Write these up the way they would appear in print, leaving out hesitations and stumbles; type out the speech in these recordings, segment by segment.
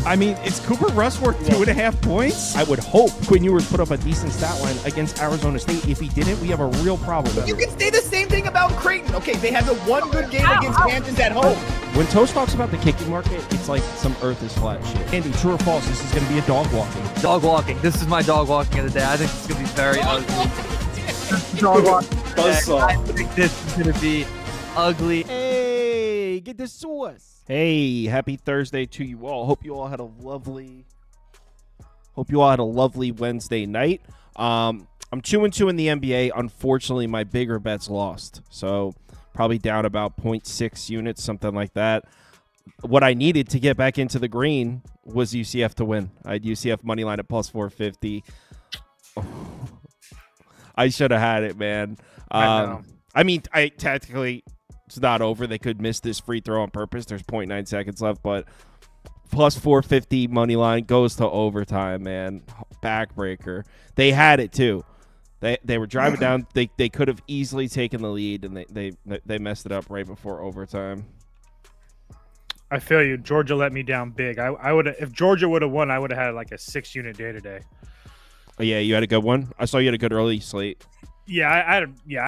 I mean, is Cooper Rush worth 2.5 points? I would hope Quinn Ewers put up a decent stat line against Arizona State. If he didn't, we have a real problem. You can say the same thing about Creighton. Okay, they had the one good game against Kansas at home. When Toast talks about the kicking market, it's like some earth is flat shit. Andy, true or false, this is going to be a dog walking. Dog walking. This is my dog walking of the day. I think it's going to be very ugly. Dog walking. I think this is going to be ugly. Hey, get the sauce. Hey, happy Thursday to you all. Hope you all had a lovely Wednesday night. I'm 2-2 in the NBA. Unfortunately, my bigger bets lost. So probably down about 0.6 units, something like that. What I needed to get back into the green was UCF to win. I had UCF money line at plus 450. Oh, I should have had it, man. I mean, technically it's not over. They could miss this free throw on purpose. There's 0.9 seconds left, but plus 450 money line goes to overtime, man. Backbreaker. They had it too. They were driving down. They could have easily taken the lead, and they messed it up right before overtime. I feel you. Georgia let me down big. I would, if Georgia would have won, I would have had like a 6-unit day today. Oh, yeah, you had a good one. I saw you had a good early slate. Yeah, I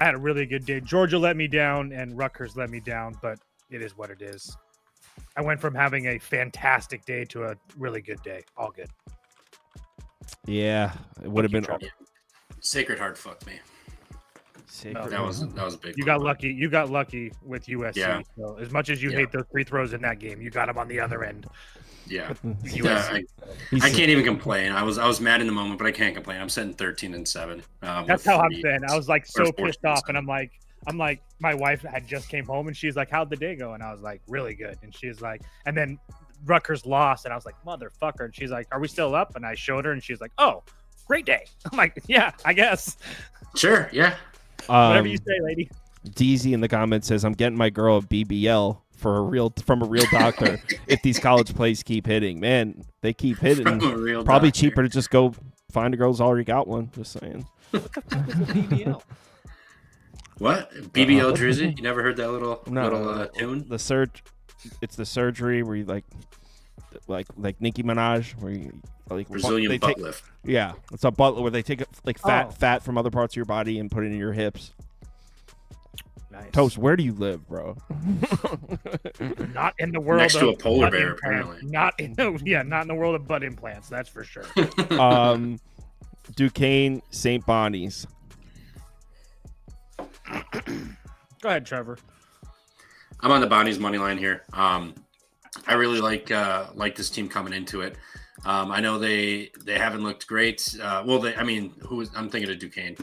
had a really good day. Georgia let me down, and Rutgers let me down, but it is what it is. I went from having a fantastic day to a really good day. All good. Yeah, it would have been. Sacred Heart fucked me. That was a big. You got lucky. You got lucky with USC. Yeah. So as much as you hate those free throws in that game, you got them on the other end. Yeah. I can't even complain. I was mad in the moment, but I can't complain. I'm sitting 13-7. That's how I'm saying. I was like so pissed off, and I'm like, my wife had just came home, and she's like, "How'd the day go?" And I was like, "Really good." And she's like, and then Rutgers lost, and I was like, "Motherfucker!" And she's like, "Are we still up?" And I showed her, and she's like, "Oh, great day." I'm like, "Yeah, I guess." Sure. Yeah. Whatever you say, lady. DZ in the comments says, "I'm getting my girl a BBL from a real doctor if these college plays keep hitting." Man, they keep hitting. Probably cheaper to just go find a girl who's already got one. Just saying. What the fuck is a BBL? What? BBL jersey? You never heard that little tune? It's the surgery where you like Nicki Minaj, where you like Brazilian butt lift. Yeah, it's a butt where they take like fat from other parts of your body and put it in your hips. Nice. Toast, where do you live, bro? Not in the world next of to a polar bear, implants. apparently. Not in the world of butt implants. That's for sure. Duquesne, St. Bonnie's. Go ahead, Trevor. I'm on the Bonnie's money line here. I really like this team coming into it. I know they haven't looked great. I'm thinking of Duquesne.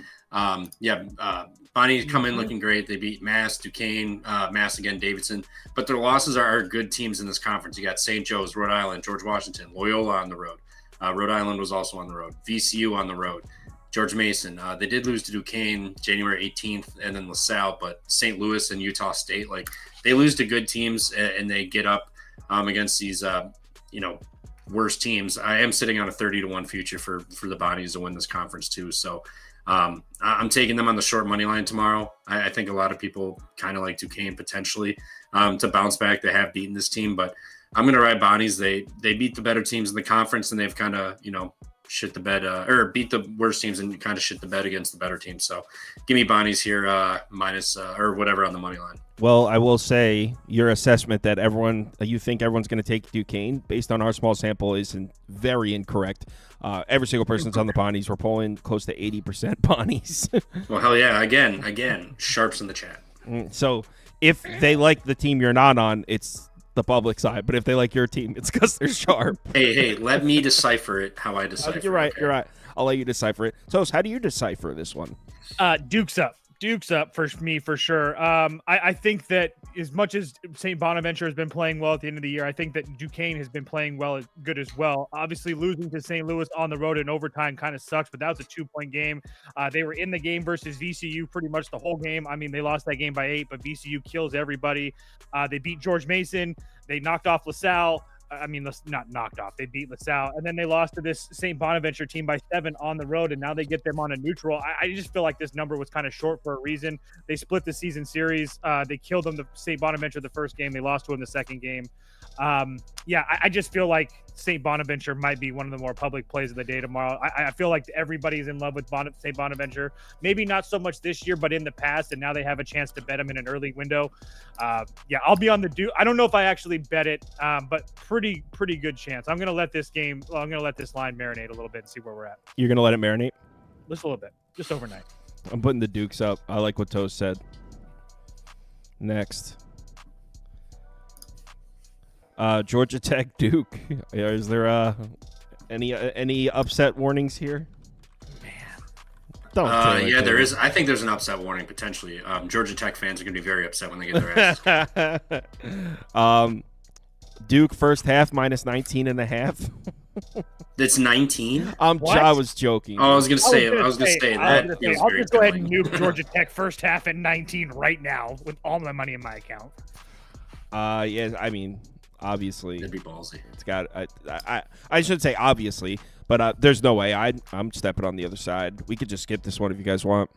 Bonnie's come in looking great. They beat Mass, Duquesne, Mass again, Davidson. But their losses are good teams in this conference. You got St. Joe's, Rhode Island, George Washington, Loyola on the road. Rhode Island was also on the road. VCU on the road. George Mason. They did lose to Duquesne January 18th and then LaSalle. But St. Louis and Utah State, they lose to good teams and they get up against these, worse teams. I am sitting on a 30-1 future for the Bonnies to win this conference too. So I'm taking them on the short money line tomorrow. I think a lot of people kind of like Duquesne potentially to bounce back. They have beaten this team, but I'm going to ride Bonnies. They beat the better teams in the conference, and they've kind of, shit the bed or beat the worst teams and kind of shit the bed against the better teams. So give me Bonnies here minus or whatever on the money line. Well, I will say your assessment that you think everyone's going to take Duquesne based on our small sample is very incorrect. Every single person that's on the Bonnies, we're pulling close to 80% Bonnies. Well, hell yeah. Again, sharps in the chat. So if they like the team you're not on, it's the public side. But if they like your team, it's because they're sharp. Hey, let me decipher it how I decipher it. You're right. I'll let you decipher it. So how do you decipher this one? Duke's up for me for sure. I think that as much as St. Bonaventure has been playing well at the end of the year, I think that Duquesne has been playing good as well. Obviously, losing to St. Louis on the road in overtime kind of sucks, but that was a 2-point game. They were in the game versus VCU pretty much the whole game. I mean, they lost that game by 8, but VCU kills everybody. They beat George Mason. They knocked off LaSalle. Not knocked off. They beat LaSalle, and then they lost to this St. Bonaventure team by 7 on the road, and now they get them on a neutral. I just feel like this number was kind of short for a reason. They split the season series. They killed them, St. Bonaventure, the first game. They lost to them the second game. I just feel like St. Bonaventure might be one of the more public plays of the day tomorrow. I feel like everybody's in love with St. Bonaventure. Maybe not so much this year, but in the past, and now they have a chance to bet them in an early window. I'll be on the Duke. I don't know if I actually bet it, but pretty good chance. I'm going to let this line marinate a little bit and see where we're at. You're going to let it marinate? Just a little bit. Just overnight. I'm putting the Dukes up. I like what Toast said. Next. Georgia Tech, Duke. Is there any upset warnings here? Man, there is. I think there's an upset warning potentially. Georgia Tech fans are going to be very upset when they get their ass. Duke first half minus 19.5. That's 19. I was joking. Oh, I was going to say that. I'll just go ahead and nuke Georgia Tech first half at 19 right now with all my money in my account. I mean, obviously, it'd be ballsy. It's got. I should say obviously, but there's no way. I'm stepping on the other side. We could just skip this one if you guys want.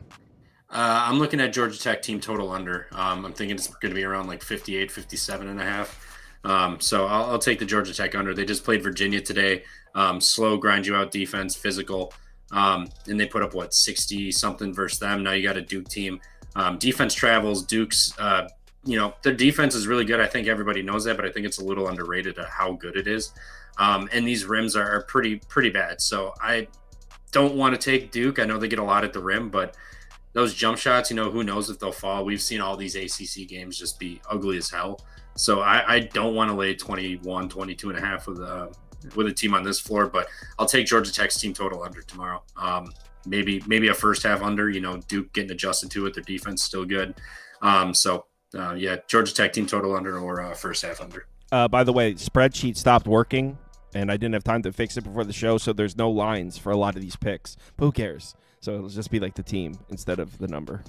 I'm looking at Georgia Tech team total under. I'm thinking it's going to be around like 58, 57.5. So I'll take the Georgia Tech under. They just played Virginia today. Slow, grind you out defense, physical, and they put up 60 something versus them. Now you got a Duke team. Defense travels. Duke's. Their defense is really good. I think everybody knows that, but I think it's a little underrated at how good it is. And these rims are pretty bad. So I don't want to take Duke. I know they get a lot at the rim, but those jump shots, who knows if they'll fall. We've seen all these ACC games just be ugly as hell. So I don't want to lay 21, 22.5 with a team on this floor, but I'll take Georgia Tech's team total under tomorrow. Maybe a first half under, Duke getting adjusted to it. Their defense still good. Georgia Tech team total under or first half under. By the way, spreadsheet stopped working, and I didn't have time to fix it before the show, so there's no lines for a lot of these picks. But who cares? So it'll just be like the team instead of the number.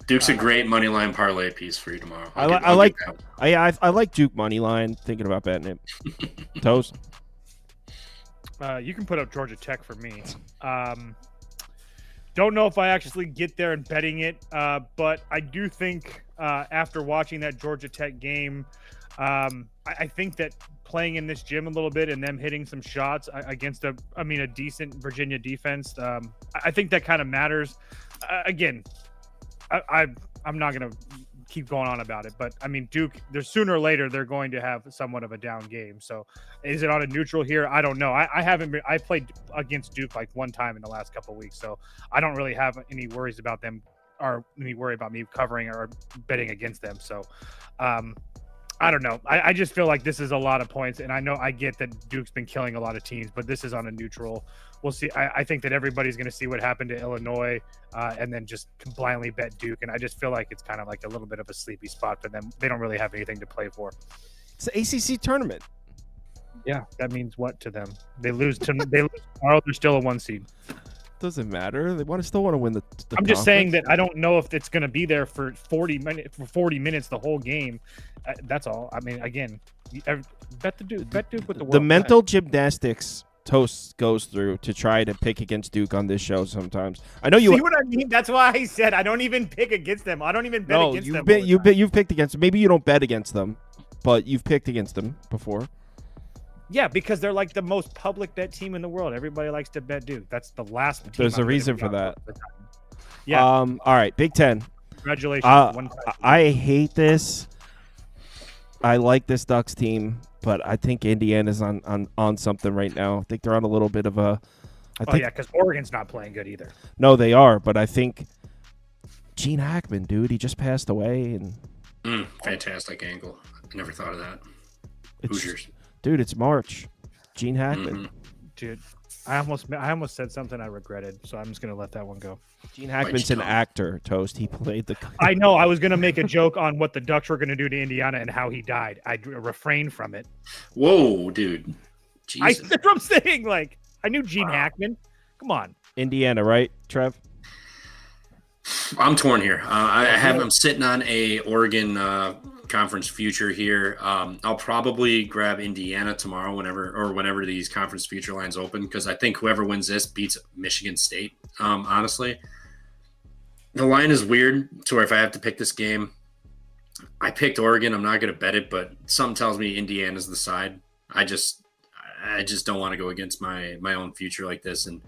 Duke's a great money line parlay piece for you tomorrow. I like Duke money line. Thinking about betting it. Toast. You can put up Georgia Tech for me. Don't know if I actually get there and betting it, but I do think after watching that Georgia Tech game, I think that playing in this gym a little bit and them hitting some shots against a decent Virginia defense, I think that kind of matters. Again, I'm not going to keep going on about it, but I mean, Duke, sooner or later they're going to have somewhat of a down game. So is it on a neutral here? I don't know. I played against Duke like one time in the last couple of weeks, so I don't really have any worries about them or any worry about me covering or betting against them. So I don't know. I just feel like this is a lot of points, and I get that Duke's been killing a lot of teams, but this is on a neutral. We'll see. I think that everybody's going to see what happened to Illinois and then just blindly bet Duke, and I just feel like it's kind of like a little bit of a sleepy spot for them. They don't really have anything to play for. It's the ACC tournament. Yeah, that means what to them? They lose tomorrow. They're still a 1 seed. Doesn't matter. They still want to win the I'm just saying that I don't know if it's going to be there for 40 minutes the whole game. That's all. I mean, again, bet Duke with the world. The mental gymnastics Toast goes through to try to pick against Duke on this show sometimes. I know you see what I mean. That's why I said I don't even pick against them. I don't even bet against them. You've picked against them. Maybe you don't bet against them, but you've picked against them before. Yeah, because they're like the most public bet team in the world. Everybody likes to bet Duke. That's the last team. There's a reason for that. Yeah. All right, Big Ten. Congratulations. I hate this. I like this Ducks team, but I think Indiana's on something right now. I think they're on a little bit of a. Because Oregon's not playing good either. No, they are, but I think Gene Hackman, dude, he just passed away, and fantastic angle. I never thought of that. Hoosiers. Dude, it's March. Gene Hackman. Mm-hmm. Dude, I almost said something I regretted, so I'm just gonna let that one go. Gene Hackman's an actor, Toast. He played the. I know. I was gonna make a joke on what the Ducks were gonna do to Indiana and how he died. I refrained from it. Whoa, dude. That's what I'm saying. Like, I knew Gene Hackman. Come on. Indiana, right, Trev? I'm torn here. I'm sitting on a Oregon conference future here. I'll probably grab Indiana tomorrow whenever these conference future lines open, because I think whoever wins this beats Michigan State. Honestly, the line is weird to where if I have to pick this game, I picked Oregon. I'm not going to bet it, but something tells me Indiana's the side. I just don't want to go against my own future like this. And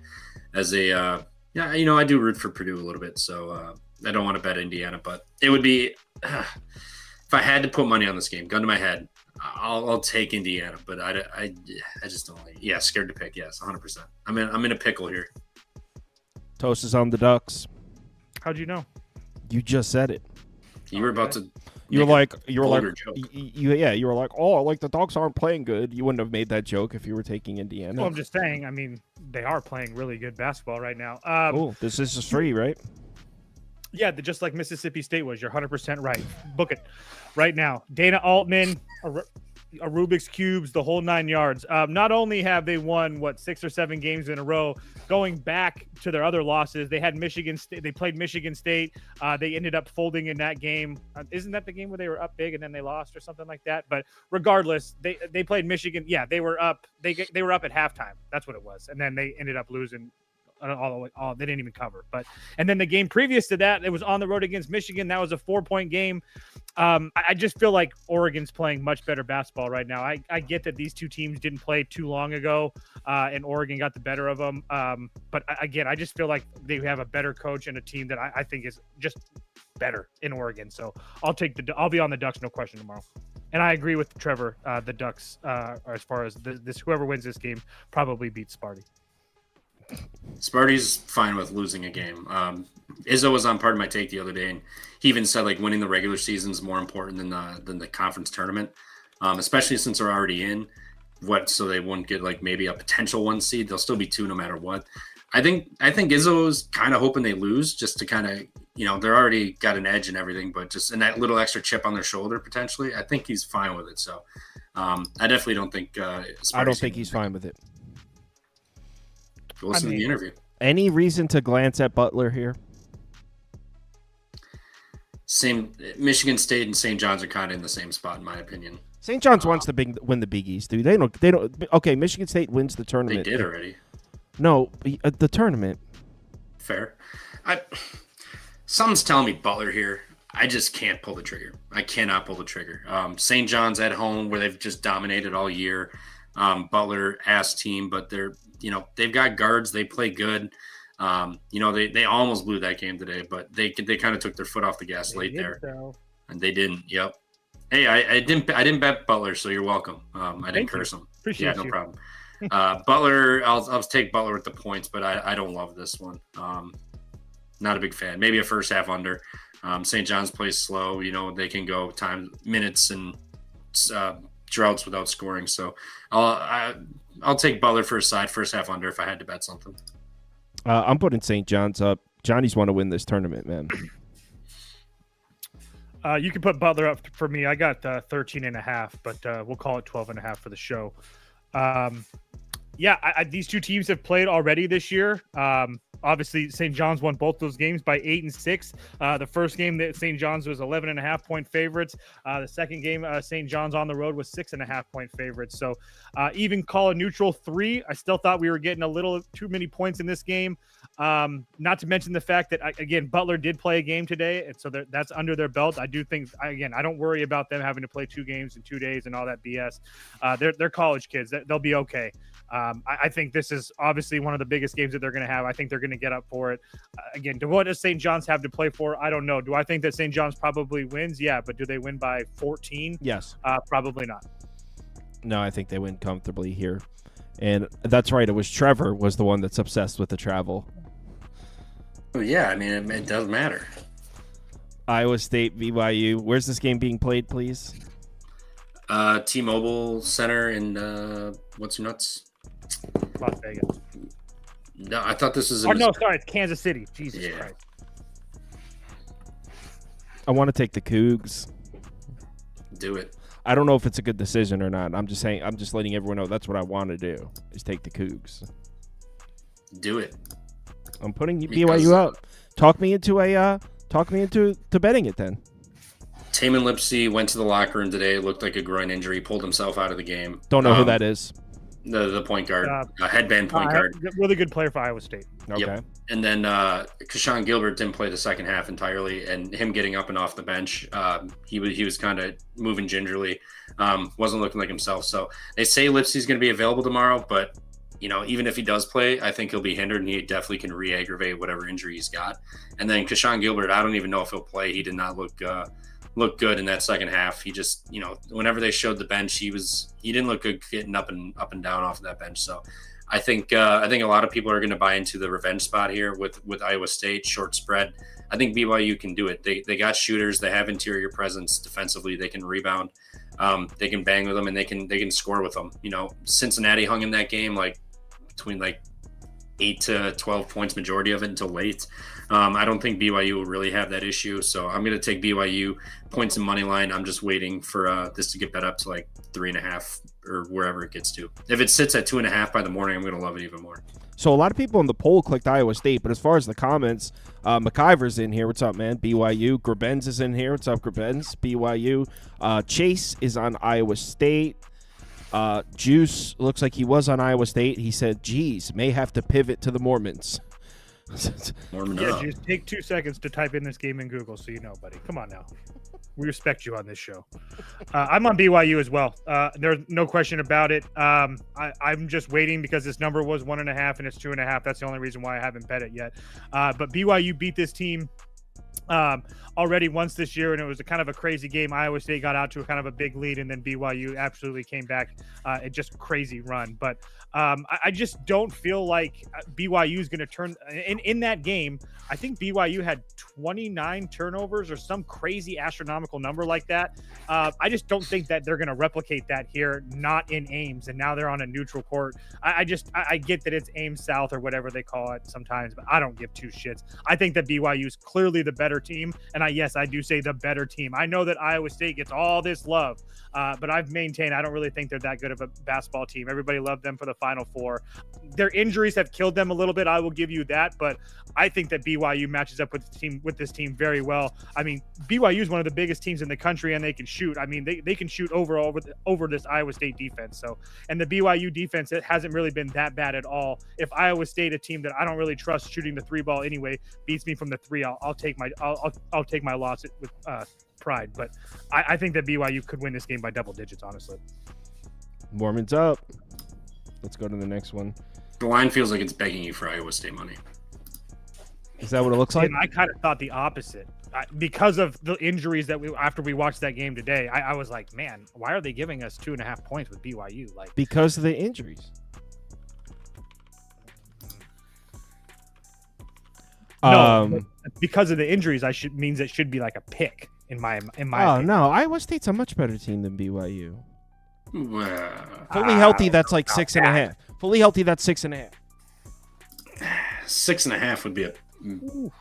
as a I do root for Purdue a little bit, so I don't want to bet Indiana. But it would be if I had to put money on this game, gun to my head, I'll take Indiana. But I just don't like. Yeah, scared to pick. Yes, 100%. I'm in a pickle here. Toast is on the Ducks. How'd you know? You just said it. You were about to. You were like, joke. you were like, oh, like the Ducks aren't playing good. You wouldn't have made that joke if you were taking Indiana. Well, I'm just saying. I mean, they are playing really good basketball right now. This is just free, right? Yeah, just like Mississippi State was. You're 100% right. Book it right now. Dana Altman, a Rubik's Cubes, the whole 9 yards. Not only have they won 6 or 7 games in a row, going back to their other losses, they had Michigan State. They played Michigan State. They ended up folding in that game. Isn't that the game where they were up big and then they lost or something like that? But regardless, they played Michigan. Yeah, they were up. They were up at halftime. That's what it was, and then they ended up losing. They didn't even cover. And then the game previous to that, it was on the road against Michigan. That was a 4-point game. I just feel like Oregon's playing much better basketball right now. I get that these two teams didn't play too long ago, and Oregon got the better of them. But again, I just feel like they have a better coach and a team that I think is just better in Oregon. So I'll be on the Ducks, no question, tomorrow. And I agree with Trevor. The Ducks, as far as whoever wins this game, probably beats Sparty. Sparty's fine with losing a game. Izzo was on part of my take the other day, and he even said like winning the regular season is more important than the conference tournament, especially since they're already in. So they won't get like maybe a potential 1 seed. They'll still be 2 no matter what. I think Izzo's kind of hoping they lose just to kind of they're already got an edge and everything, but just in that little extra chip on their shoulder potentially. I think he's fine with it. So I definitely don't think. I don't think he's fine with it. Listen to the interview. Any reason to glance at Butler here? Same. Michigan State and St. John's are kind of in the same spot, in my opinion. St. John's wants to win the Big East, dude. They don't. Okay, Michigan State wins the tournament. They did already. No, the tournament. Fair. Something's telling me Butler here. I just can't pull the trigger. I cannot pull the trigger. St. John's at home, where they've just dominated all year. Butler ass team, but they've got guards. They play good. They almost blew that game today, but they kind of took their foot off the gas late there, and they didn't. Yep. Hey, I didn't bet Butler, so you're welcome. I didn't curse them. Appreciate no you. problem. Butler, I'll take Butler with the points, but I don't love this one. Not a big fan. Maybe a first half under. St. John's plays slow. They can go minutes and droughts without scoring. So I'll take Butler for a side, first half under if I had to bet something. I'm putting St. John's up. Johnny's want to win this tournament, man. You can put Butler up for me. I got 13.5, but we'll call it 12.5 for the show. These two teams have played already this year. Obviously, St. John's won both those games by 8 and 6. The first game that St. John's was 11.5 point favorites. The second game, St. John's on the road was 6.5 point favorites. So even call a neutral 3. I still thought we were getting a little too many points in this game. Not to mention the fact that, again, Butler did play a game today, and so that's under their belt. I do think, again, I don't worry about them having to play 2 games in 2 days and all that BS. They're college kids. They'll be okay. I think this is obviously one of the biggest games that they're going to have. I think they're going to get up for it. Again, what does St. John's have to play for? I don't know. Do I think that St. John's probably wins? Yeah, but do they win by 14? Yes. Probably not. No, I think they win comfortably here. And that's right. It was Trevor was the one that's obsessed with the travel. Well, yeah, I mean, it doesn't matter. Iowa State, BYU. Where's this game being played, please? T-Mobile Center in what's your nuts? Las Vegas. No, I thought this was. It's Kansas City. Jesus Christ. I want to take the Cougs. Do it. I don't know if it's a good decision or not. I'm just saying. I'm just letting everyone know that's what I want to do. Is take the Cougs. Do it. I'm putting BYU out. Talk me into betting it then. Taman Lipsey went to the locker room today. Looked like a groin injury. Pulled himself out of the game. Don't know who that is. The point guard, headband point guard. Really good player for Iowa State. Okay. Yep. And then Kashawn Gilbert didn't play the second half entirely, and him getting up and off the bench, he was kind of moving gingerly, wasn't looking like himself. So they say Lipsey's going to be available tomorrow, but even if he does play, I think he'll be hindered, and he definitely can re-aggravate whatever injury he's got. And then Kashawn Gilbert, I don't even know if he'll play. He did not look good in that second half. He just, whenever they showed the bench, he didn't look good getting up and down off of that bench. So I think a lot of people are going to buy into the revenge spot here with Iowa State, short spread. I think BYU can do it. They got shooters. They have interior presence defensively. They can rebound. They can bang with them, and they can score with them. Cincinnati hung in that game between 8 to 12 points, majority of it until late. I don't think BYU will really have that issue, so I'm going to take BYU points and money line. I'm just waiting for this to get bet up to 3.5 or wherever it gets to. If it sits at 2.5 by the morning, I'm going to love it even more. So a lot of people in the poll clicked Iowa State, but as far as the comments, McIver's in here. What's up, man? BYU. Grebenz is in here. What's up, Grebenz? BYU. Chase is on Iowa State. Juice looks like he was on Iowa State. He said, geez, may have to pivot to the Mormons. Just take 2 seconds to type in this game in Google so you know, buddy. Come on now. We respect you on this show. I'm on BYU as well. There's no question about it. I'm just waiting because this number was 1.5 and it's 2.5. That's the only reason why I haven't bet it yet. But BYU beat this team already once this year, and it was a kind of a crazy game. Iowa State got out to a kind of a big lead, and then BYU absolutely came back. It just crazy run. But I just don't feel like BYU is going to turn in that game. I think BYU had 29 turnovers or some crazy astronomical number like that. I just don't think that they're going to replicate that here, not in Ames, and now they're on a neutral court. I get that it's Ames South or whatever they call it sometimes, but I don't give two shits. I think that BYU is clearly the better team, and I do say the better team. I know that Iowa State gets all this love, but I've maintained I don't really think they're that good of a basketball team. Everybody loved them for the Final Four. Their injuries have killed them a little bit, I will give you that, but I think that BYU matches up with this team very well. I mean, BYU is one of the biggest teams in the country, and they can shoot. I mean, they can shoot over this Iowa State defense. So, and the BYU defense, it hasn't really been that bad at all. If Iowa State, a team that I don't really trust shooting the three ball anyway, beats me from the three, I'll take my loss with pride. But I think that BYU could win this game by double digits, honestly. Mormons up. Let's go to the next one. The line feels like it's begging you for Iowa State money. Is that what it looks like? And I kind of thought the opposite. Because of the injuries that after we watched that game today, I was like, man, why are they giving us 2.5 points with BYU? Because of the injuries. No, because of the injuries, means it should be like a pick in my opinion. No, Iowa State's a much better team than BYU. Fully healthy, that's like 6.5. Fully healthy, that's 6.5. 6.5 would be a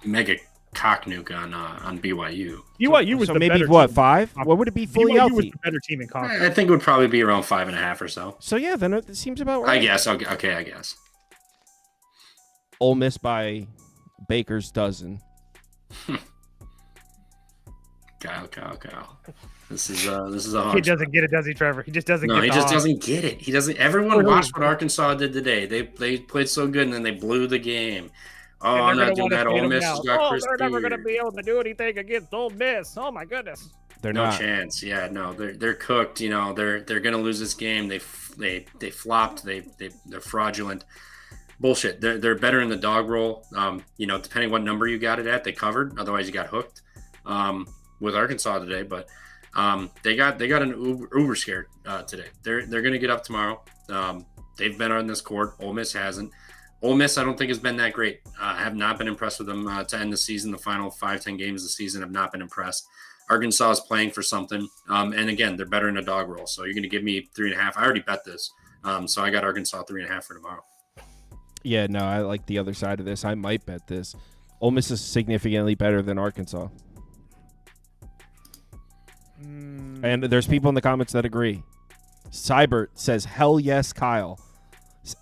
mega cock nuke on BYU. BYU was so the maybe better what team. 5? What would it be fully BYU healthy? was the better team in conference. I think it would probably be around 5.5 or so. So yeah, then it seems about right. I guess. Okay, I guess. Ole Miss by Baker's dozen. Kyle. This is a hard He doesn't get it, does he, Trevor? He just doesn't get it. No, he just doesn't get it. He doesn't. Everyone watched what Arkansas did today. They played so good, and then they blew the game. Oh, I'm not doing that. Ole Miss has got Chris they're never Beard. going to be able to do anything against Ole Miss. Oh, my goodness. They're no not. chance. Yeah, no, they're cooked. They're going to lose this game. They flopped. They're fraudulent. Bullshit. They're better in the dog roll. Depending what number you got it at, they covered. Otherwise, you got hooked with Arkansas today. But they got an uber scared today. They're going to get up tomorrow. They've been on this court. Ole Miss hasn't. Ole Miss, I don't think has been that great. I have not been impressed with them to end the season. The final 5-10 games of the season have not been impressed. Arkansas is playing for something. And again, they're better in a dog roll. So you're going to give me 3.5. I already bet this. So I got Arkansas 3.5 for tomorrow. Yeah, no, I like the other side of this. I might bet this. Ole Miss is significantly better than Arkansas. And there's people in the comments that agree. Cybert says, hell yes, Kyle.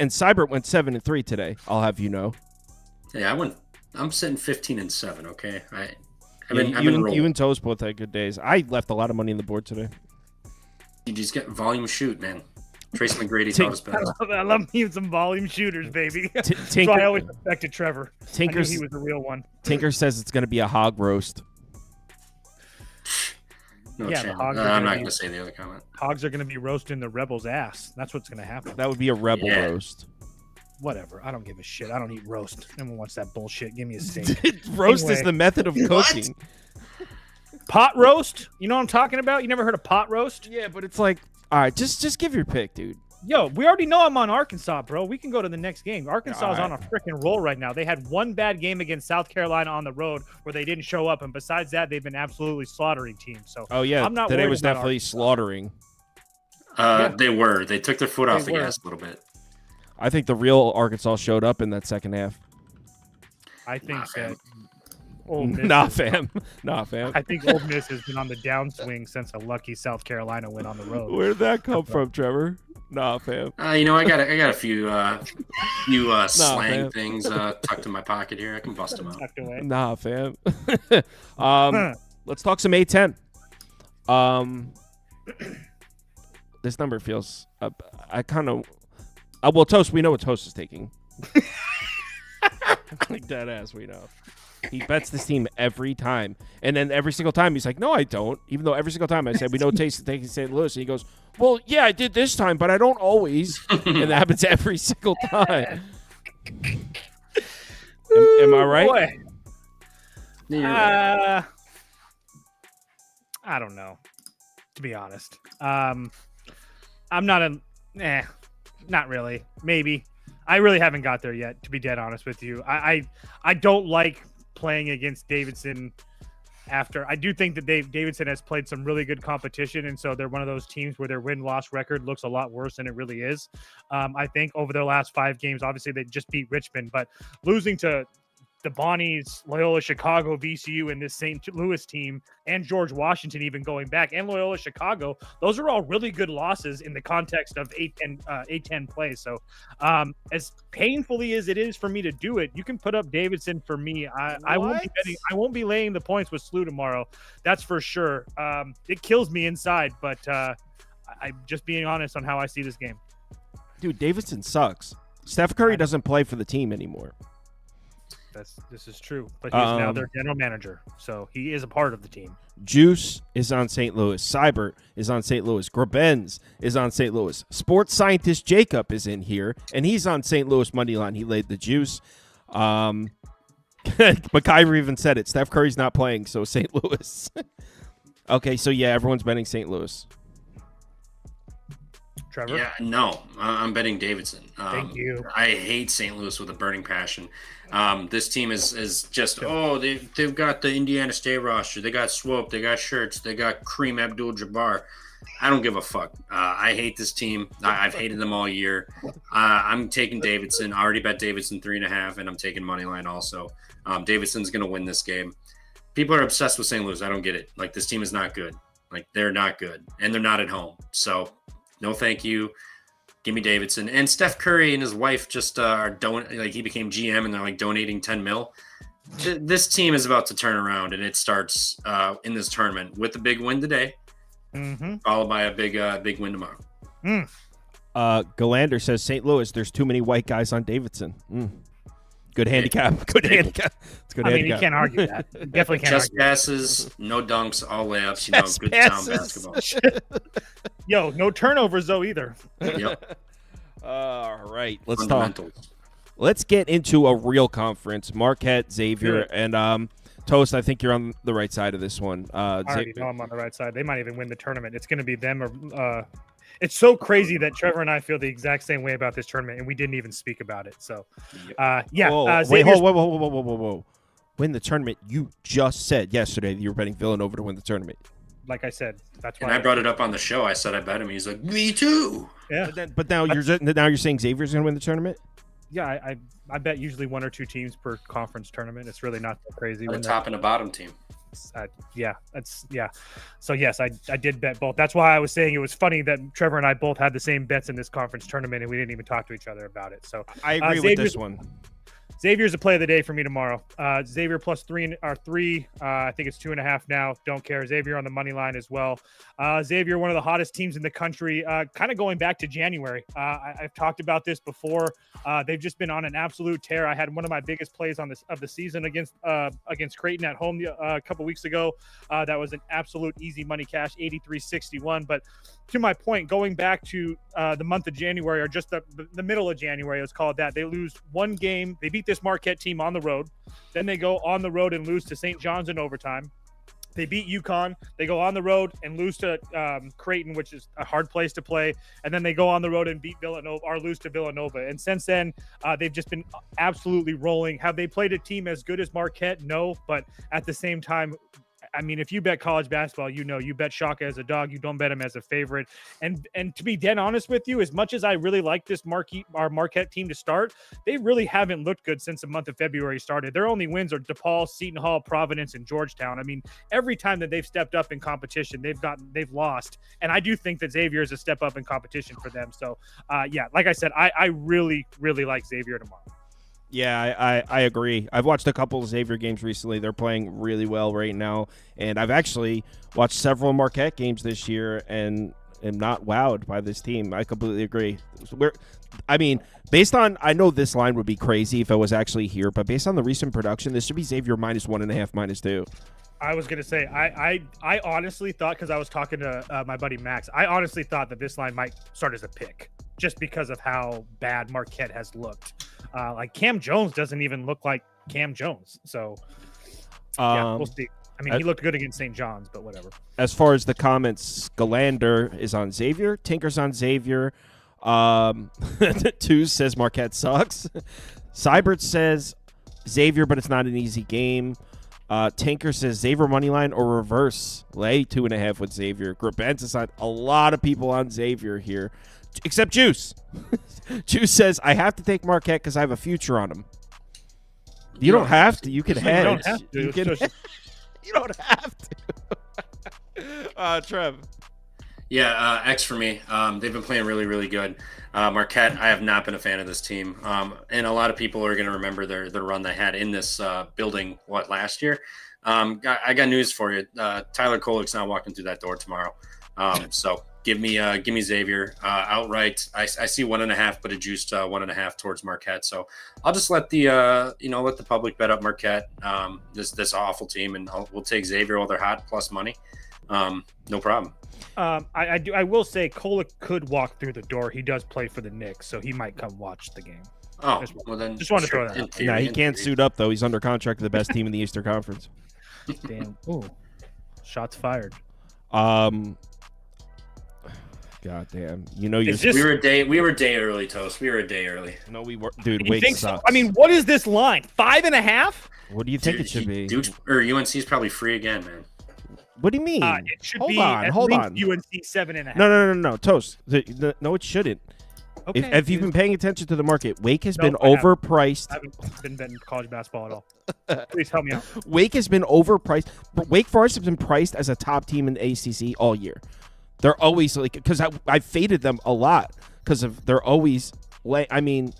And Cybert went 7-3 today, I'll have you know. Yeah, I'm sitting 15-7, okay? You and Toast both had good days. I left a lot of money on the board today. You just get volume shoot, man. Trace McGrady taught us best. I love me some volume shooters, baby. That's Tinker, why I always respected Trevor. Tinker, I knew he was the real one. Tinker says it's going to be a hog roast. No Yeah, chance. I'm I'm not going to say the other comment. Hogs are going to be roasting the Rebels' ass. That's what's going to happen. That would be a rebel roast. Whatever. I don't give a shit. I don't eat roast. No one wants that bullshit. Give me a steak. Roast Anyway. is the method of cooking. Pot roast? You know what I'm talking about? You never heard of pot roast? Yeah, but it's like, all right, just give your pick, dude. Yo, we already know I'm on Arkansas, bro. We can go to the next game. Arkansas is All on a freaking roll right now. They had one bad game against South Carolina on the road where they didn't show up, and besides that, they've been absolutely slaughtering teams. So Oh yeah, I'm not today worried was about definitely slaughtering. They were. They took their foot off the gas a little bit. I think the real Arkansas showed up in that second half. I think fam. that Ole Miss Nah, is- fam. Nah, fam. I think Ole Miss has been on the downswing since a lucky South Carolina win on the road. Where'd that come from, Trevor? Nah, fam. I got a few slang man. things tucked in my pocket here. I can bust them out. Tucked away. Nah, fam. Let's talk some A10. This number feels. I kind of. Well, Toast. We know what Toast is taking. Like dead ass, we know. He bets this team every time, and then every single time he's like, "No, I don't." Even though every single time I said, "We know Taste is taking St. Louis," and he goes, "Well, yeah, I did this time, but I don't always," and that happens every single time. Am I right? Boy. Yeah, I don't know, to be honest. I'm not not really. Maybe. I really haven't got there yet, to be dead honest with you. I don't like playing against Davidson after. I do think that Davidson has played some really good competition, and so they're one of those teams where their win-loss record looks a lot worse than it really is. I think over their last 5 games, obviously they just beat Richmond, but losing to the Bonnies, Loyola Chicago, VCU, and this St. Louis team, and George Washington even going back, and Loyola Chicago, those are all really good losses in the context of A10 play. So as painfully as it is for me to do it, you can put up Davidson for me. I won't be laying the points with SLU tomorrow. That's for sure. It kills me inside, but I'm just being honest on how I see this game. Dude, Davidson sucks. Steph Curry doesn't play for the team anymore. This is true, but he's now their general manager, so he is a part of the team. Juice is on St. Louis. Cybert is on St. Louis. Grabenz is on St. Louis. Sports scientist Jacob is in here, and he's on St. Louis money line. He laid the juice. McIver even said it. Steph Curry's not playing, so St. Louis. Okay, so yeah, everyone's betting St. Louis. Trevor? Yeah, no, I'm betting Davidson. Thank you. I hate St. Louis with a burning passion. This team is just, they've got the Indiana State roster. They got Swope. They got Shirts. They got Kareem Abdul-Jabbar. I don't give a fuck. I hate this team. I've hated them all year. I'm taking Davidson. I already bet Davidson 3.5, and I'm taking money line also. Davidson's going to win this game. People are obsessed with St. Louis. I don't get it. Like, this team is not good. Like, they're not good, and they're not at home. So, no thank you. Give me Davidson. And Steph Curry and his wife just are he became GM, and they're like donating $10 million. This team is about to turn around, and it starts in this tournament with a big win today, followed by a big win tomorrow. Galander says St. Louis. There's too many white guys on Davidson. Good handicap. Good handicap. It's good handicap. You can't argue that. You definitely can't Just argue passes, no dunks, all layups. Good sound basketball. Yo, no turnovers though either. Yep. All right, let's talk. Fundamentals. Let's get into a real conference. Marquette, Xavier, and Toast. I think you're on the right side of this one. I already know I'm on the right side. They might even win the tournament. It's going to be them or. It's so crazy that Trevor and I feel the exact same way about this tournament, and we didn't even speak about it. So, yeah. Wait, whoa. Win the tournament. You just said yesterday that you were betting Villanova to win the tournament. Like I said, that's why. And I brought it up on the show. I said I bet him. He's like, me too. Yeah. But now you're saying Xavier's going to win the tournament? Yeah, I bet usually 1 or 2 teams per conference tournament. It's really not so crazy. The top and the bottom team. So yes, I did bet both. That's why I was saying it was funny that Trevor and I both had the same bets in this conference tournament, and we didn't even talk to each other about it. So I agree with this one. Xavier's a play of the day for me tomorrow. Xavier plus three. I think it's 2.5 now. Don't care. Xavier on the money line as well. Xavier, one of the hottest teams in the country. Kind of going back to January. I've talked about this before. They've just been on an absolute tear. I had one of my biggest plays of the season against Creighton at home a couple weeks ago. That was an absolute easy money cash, 83.61. But to my point, going back to the month of January, or just the middle of January, let's call it that. They lose one game. They beat this Marquette team on the road. Then they go on the road and lose to St. John's in overtime. They beat UConn. They go on the road and lose to Creighton, which is a hard place to play. And then they go on the road and beat Villanova or lose to Villanova. And since then, they've just been absolutely rolling. Have they played a team as good as Marquette? No. But at the same time, I mean, if you bet college basketball, you bet Shaka as a dog. You don't bet him as a favorite. And to be dead honest with you, as much as I really like this Marquette team to start, they really haven't looked good since the month of February started. Their only wins are DePaul, Seton Hall, Providence, and Georgetown. I mean, every time that they've stepped up in competition, they've lost. And I do think that Xavier is a step up in competition for them. So, like I said, I really, really like Xavier tomorrow. Yeah, I agree. I've watched a couple of Xavier games recently. They're playing really well right now. And I've actually watched several Marquette games this year and am not wowed by this team. I completely agree. I know this line would be crazy if it was actually here, but based on the recent production, this should be Xavier -1.5, -2. I was going to say, I honestly thought, because I was talking to my buddy Max, I honestly thought that this line might start as a pick just because of how bad Marquette has looked. Like Cam Jones doesn't even look like Cam Jones. So, we'll see. I mean, he looked good against St. John's, but whatever. As far as the comments, Galander is on Xavier. Tinker's on Xavier. Two says Marquette sucks. Seibert says Xavier, but it's not an easy game. Tinker says Xavier moneyline or reverse. Lay 2.5 with Xavier. Graben's on a lot of people on Xavier here, except Juice. Juice says I have to take Marquette because I have a future on him. You don't have to. You can hedge. You don't have to. Trev. Yeah, X for me. They've been playing really, really good. Marquette, I have not been a fan of this team. And a lot of people are going to remember their run they had in this building, last year. I got news for you. Tyler Kolek's not walking through that door tomorrow. So give me Xavier outright. I see 1.5, but a juiced 1.5 towards Marquette. So I'll just let the public bet up Marquette, this awful team, and we'll take Xavier while they're hot plus money. No problem. I will say Kolek could walk through the door. He does play for the Knicks, so he might come watch the game. Oh, well then. Just want to throw that out. Yeah, he can't suit up though. He's under contract to the best team in the Eastern Conference. Damn. Ooh. Shots fired. God damn. We were a day early, Toast. We were a day early. No, we were. Dude, Wake sucks. So? I mean, what is this line? 5.5? What do you think it should be? Duke or UNC's probably free again, man. What do you mean? It should be at least UNC 7.5. No. Toast. No, it shouldn't. Okay. If you've been paying attention to the market, Wake has been overpriced. I haven't been betting college basketball at all. Please help me out. Wake has been overpriced. Wake Forest has been priced as a top team in the ACC all year. They're always because I faded them a lot because of they're always I mean,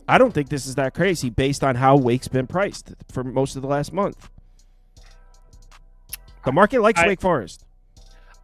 I don't think this is that crazy based on how Wake's been priced for most of the last month. The market likes Wake Forest.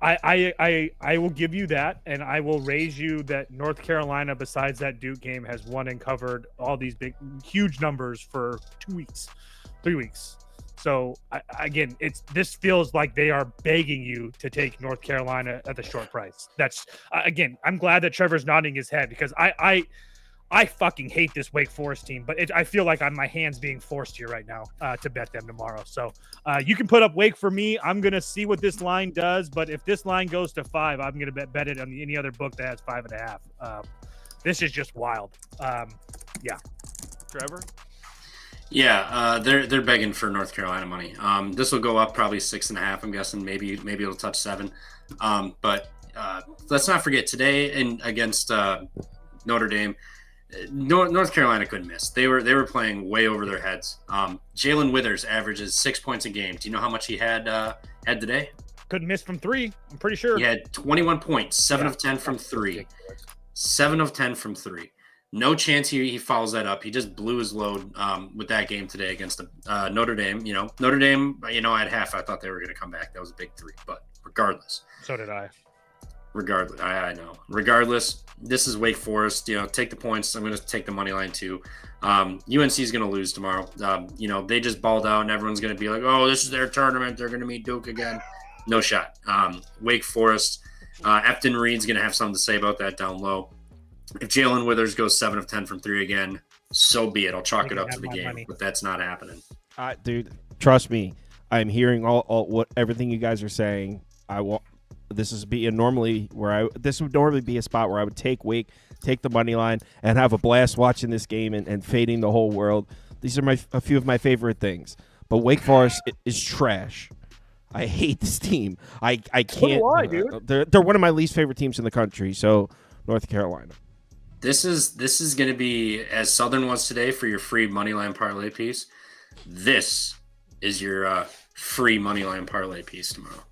I will give you that, and I will raise you that North Carolina, besides that Duke game, has won and covered all these huge numbers for 3 weeks. So again, this feels like they are begging you to take North Carolina at the short price. That's again, I'm glad that Trevor's nodding his head because I fucking hate this Wake Forest team, but I feel like my hands being forced here right now to bet them tomorrow. So you can put up Wake for me. I'm going to see what this line does, but if this line goes to 5, I'm going to bet it on any other book that has 5.5. This is just wild. Yeah. Trevor? Yeah, they're begging for North Carolina money. This will go up probably 6.5. I'm guessing maybe it'll touch 7. But let's not forget today against Notre Dame. North Carolina couldn't miss. They were playing way over their heads. Jalen Withers averages 6 points a game. Do you know how much he had today? Couldn't miss from 3. I'm pretty sure he had 21 points, 7 of 10 from 3. 7 of 10 from 3. No chance he follows that up. He just blew his load with that game today against Notre Dame. Notre Dame, at half, I thought they were going to come back. That was a big 3. But regardless. So did I. Regardless, I know. Regardless, this is Wake Forest. Take the points. I'm going to take the money line too. UNC is going to lose tomorrow. They just balled out, and everyone's going to be like, "Oh, this is their tournament. They're going to meet Duke again." No shot. Wake Forest. Efton Reed's going to have something to say about that down low. If Jalen Withers goes 7 of 10 from 3 again, so be it. I'll chalk it up to the game, but that's not happening. Dude, trust me. I'm hearing all everything you guys are saying. This would normally be a spot where I would take Wake, take the money line, and have a blast watching this game and fading the whole world. These are a few of my favorite things. But Wake Forest is trash. I hate this team. I can't. So do I, dude. They're one of my least favorite teams in the country. So North Carolina. This is going to be, as Southern was today for your free moneyline parlay piece. This is your free moneyline parlay piece tomorrow.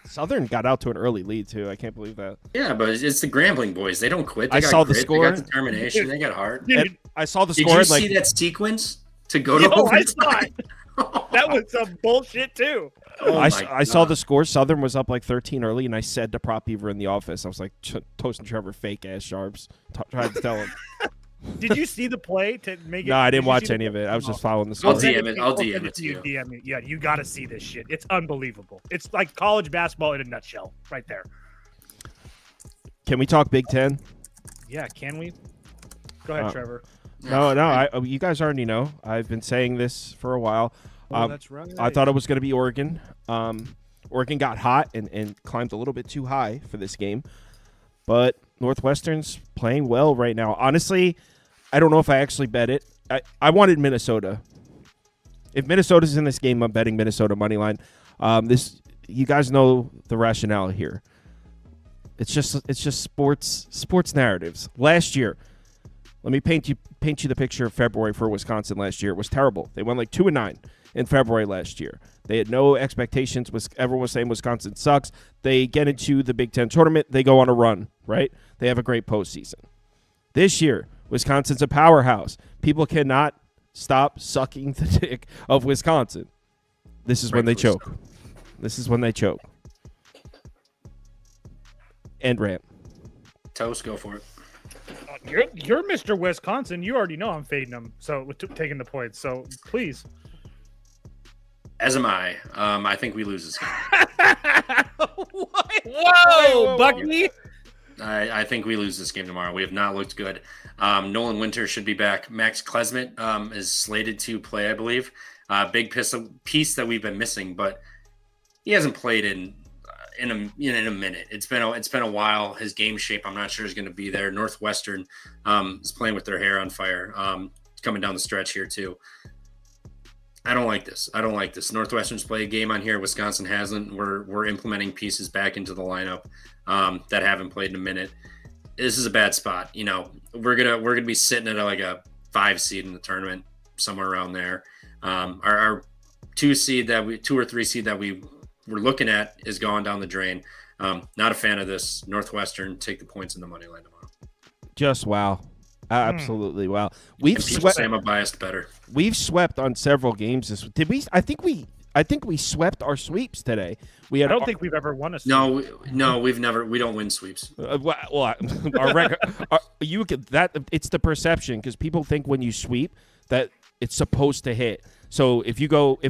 Southern got out to an early lead too. I can't believe that. Yeah, but it's the Grambling boys. They don't quit. They got saw the grit, score. They got determination. They got heart. And I saw the Did score. you see that sequence to go to I overtime? saw it. That was some bullshit too. I saw the score. Southern was up like 13 early, and I said to Prop Beaver in the office, I was like, Toast and Trevor, fake ass sharps. Tried to tell him. Did you see the play to make it? No, I didn't watch any of it. I was just following the I'll score. DM it to you. DM me. Yeah, you got to see this shit. It's unbelievable. It's like college basketball in a nutshell, right there. Can we talk Big Ten? Yeah, can we? Go ahead, Trevor. No. You guys already know. I've been saying this for a while. That's right. I thought it was going to be Oregon. Oregon got hot and climbed a little bit too high for this game. But Northwestern's playing well right now. Honestly, I don't know if I actually bet it. I wanted Minnesota. If Minnesota's in this game, I'm betting Minnesota money line. You guys know the rationale here. It's just sports narratives. Last year, let me paint you the picture of February for Wisconsin last year. It was terrible. They went like 2-9 in February last year. They had no expectations. Everyone was saying Wisconsin sucks. They get into the Big Ten tournament. They go on a run, right? They have a great postseason. This year, Wisconsin's a powerhouse. People cannot stop sucking the dick of Wisconsin. This is when they choke. This is when they choke. End rant. Toast, go for it. You're Mr. Wisconsin. You already know I'm fading them. So taking the points. So please. As am I. I think we lose this game. Whoa, Bucky. I think we lose this game tomorrow. We have not looked good. Nolan Winter should be back. Max Klesmit is slated to play, I believe. Big piece that we've been missing, but he hasn't played in a minute. It's been a while. His game shape, I'm not sure, is going to be there. Northwestern is playing with their hair on fire. Coming down the stretch here too. I don't like this. Northwestern's play a game on here. Wisconsin hasn't. We're implementing pieces back into the lineup that haven't played in a minute. This is a bad spot. We're gonna be sitting at like a 5 seed in the tournament, somewhere around there. Our 2 or 3 seed that we were looking at is gone down the drain. Not a fan of this. Northwestern, take the points in the money line tomorrow. Just wow. Absolutely wow. We've swept. Say I'm a biased better. We've swept on several games. Did we? I think we swept our sweeps today. I don't think we've ever won a sweep. No, we've never. We don't win sweeps. Our record. It's the perception because people think when you sweep that it's supposed to hit. So if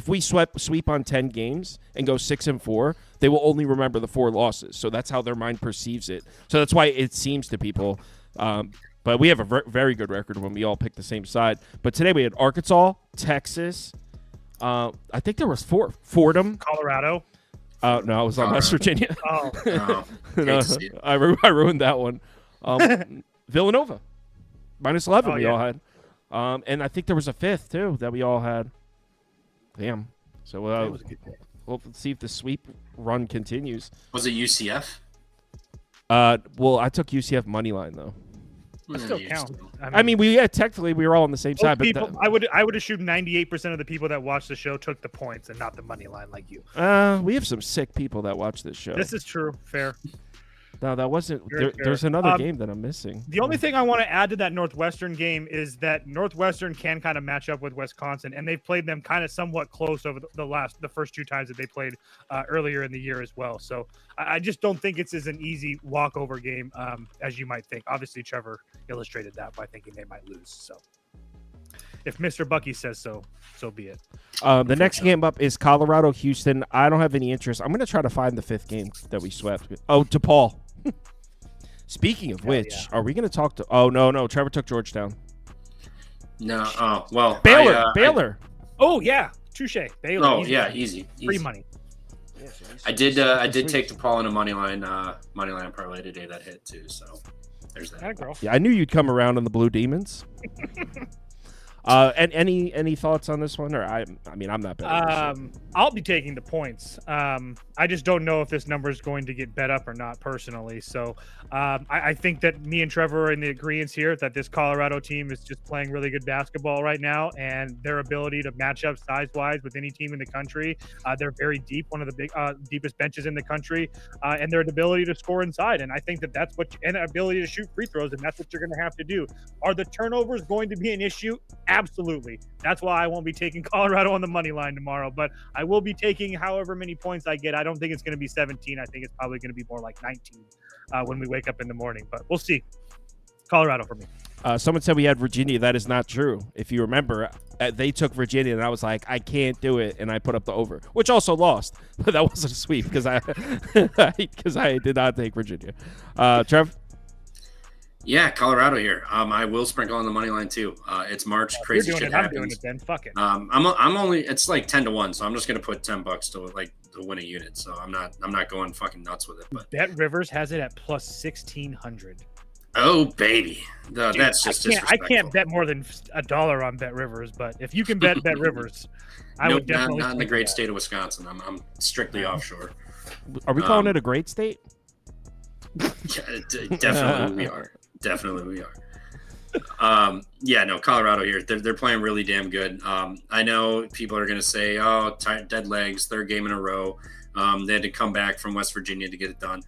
we sweep on 10 games and go 6-4, they will only remember the 4 losses. So that's how their mind perceives it. So that's why it seems to people. But we have a very good record when we all pick the same side. But today we had Arkansas, Texas. I think there was Fordham, Colorado. No, I was on West Virginia. No, I ruined that one. Villanova, -11 we all had. And I think there was a 5th too that we all had. Damn. So we'll see if the sweep run continues. Was it UCF? Well, I took UCF money line though. That still counts. I mean, technically we were all on the same side. But I would assume 98% of the people that watch the show took the points and not the money line like you. We have some sick people that watch this show. This is true. Fair. No, that wasn't. Sure. There's another game that I'm missing. The only thing I want to add to that Northwestern game is that Northwestern can kind of match up with Wisconsin, and they've played them kind of somewhat close over the first 2 times that they played earlier in the year as well. So I just don't think it's as an easy walkover game as you might think. Obviously, Trevor illustrated that by thinking they might lose. So if Mr. Bucky says so, so be it. The next game up is Colorado-Houston. I don't have any interest. I'm going to try to find the 5th game that we swept. Oh, DePaul. Speaking of which, are we going to talk to? Oh no, Trevor took Georgetown. No, oh well, Baylor. Oh yeah, touche. Baylor. Oh yeah, easy. Free money. I did take DePaul in a money line parlay today that hit too. So there's that. Girl. Yeah, I knew you'd come around on the Blue Demons. And any thoughts on this one? Or I mean, I'm not betting. I'll be taking the points. I just don't know if this number is going to get bet up or not personally. So I think that me and Trevor are in the agreement here that this Colorado team is just playing really good basketball right now, and their ability to match up size-wise with any team in the country. They're very deep, one of the deepest benches in the country, and their ability to score inside. And I think that that's what, and ability to shoot free throws, and that's what you're going to have to do. Are the turnovers going to be an issue? Absolutely. That's why I won't be taking Colorado on the money line tomorrow, but I will be taking however many points I get. I don't think it's going to be 17. I think it's probably going to be more like 19 when we wake up in the morning, but we'll see. Colorado for me. Someone said we had Virginia. That is not true. If you remember, they took Virginia, and I was like, I can't do it, and I put up the over, which also lost, but that wasn't a sweep because I did not take Virginia. Trev? Yeah, Colorado here. I will sprinkle on the money line too. It's March. Crazy shit happens. I'm doing it then. Fuck it. I'm only. It's like 10-1, so I'm just gonna put $10 to win a unit. So I'm not going fucking nuts with it. But Bet Rivers has it at plus 1,600. Oh baby, Dude, that's just disrespectful. I can't bet more than $1 on Bet Rivers, but if you can bet Bet Rivers, I would definitely. Not in the great state of Wisconsin. I'm strictly offshore. Are we calling it a great state? Yeah, definitely we are. Definitely we are. Yeah, no, Colorado here. They're playing really damn good. I know people are going to say, oh, dead legs, 3rd game in a row. They had to come back from West Virginia to get it done.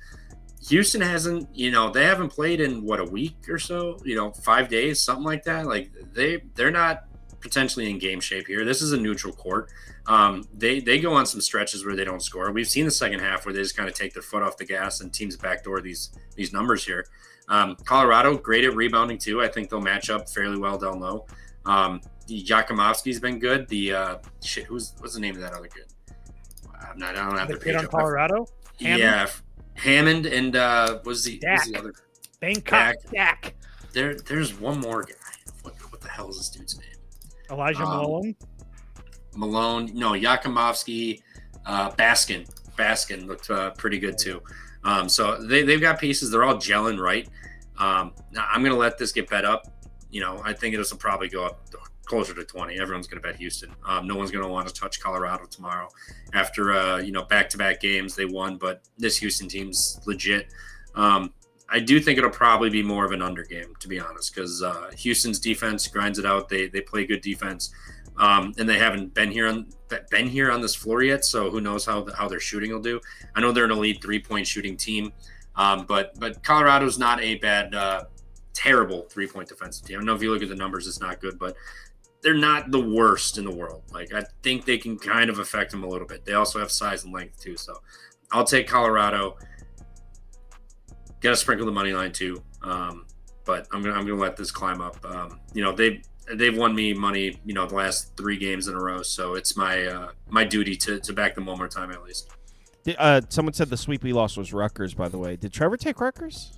Houston hasn't, they haven't played in, a week or so, 5 days, something like that. Like, they're not potentially in game shape here. This is a neutral court. They go on some stretches where they don't score. We've seen the second half where they just kind of take their foot off the gas and teams backdoor these numbers here. Colorado, great at rebounding too. I think they'll match up fairly well down low. Yakimovsky's been good. What's the name of that other kid? I don't have the page on Colorado. Yeah, Hammond and was the other Bangkok Dak. There's one more guy. What the hell is this dude's name? Elijah Malone. No, Yakimovsky. Baskin looked pretty good too. So they've got pieces. They're all gelling right. Now I'm going to let this get bet up. I think it'll probably go up closer to 20. Everyone's going to bet Houston. No one's going to want to touch Colorado tomorrow. After, back-to-back games, they won, but this Houston team's legit. I do think it'll probably be more of an under game, to be honest, because Houston's defense grinds it out. They play good defense. And they haven't been here on this floor yet, so who knows how their shooting will do. I know they're an elite 3-point shooting team, but Colorado's not a bad, terrible 3-point defensive team. I know if you look at the numbers, it's not good, but they're not the worst in the world. Like, I think they can kind of affect them a little bit. They also have size and length too, so I'll take Colorado. Got to sprinkle the money line too, but I'm gonna let this climb up. They've won me money, the last 3 games in a row. So it's my duty to back them one more time at least. Someone said the sweep we lost was Rutgers, by the way. Did Trevor take Rutgers?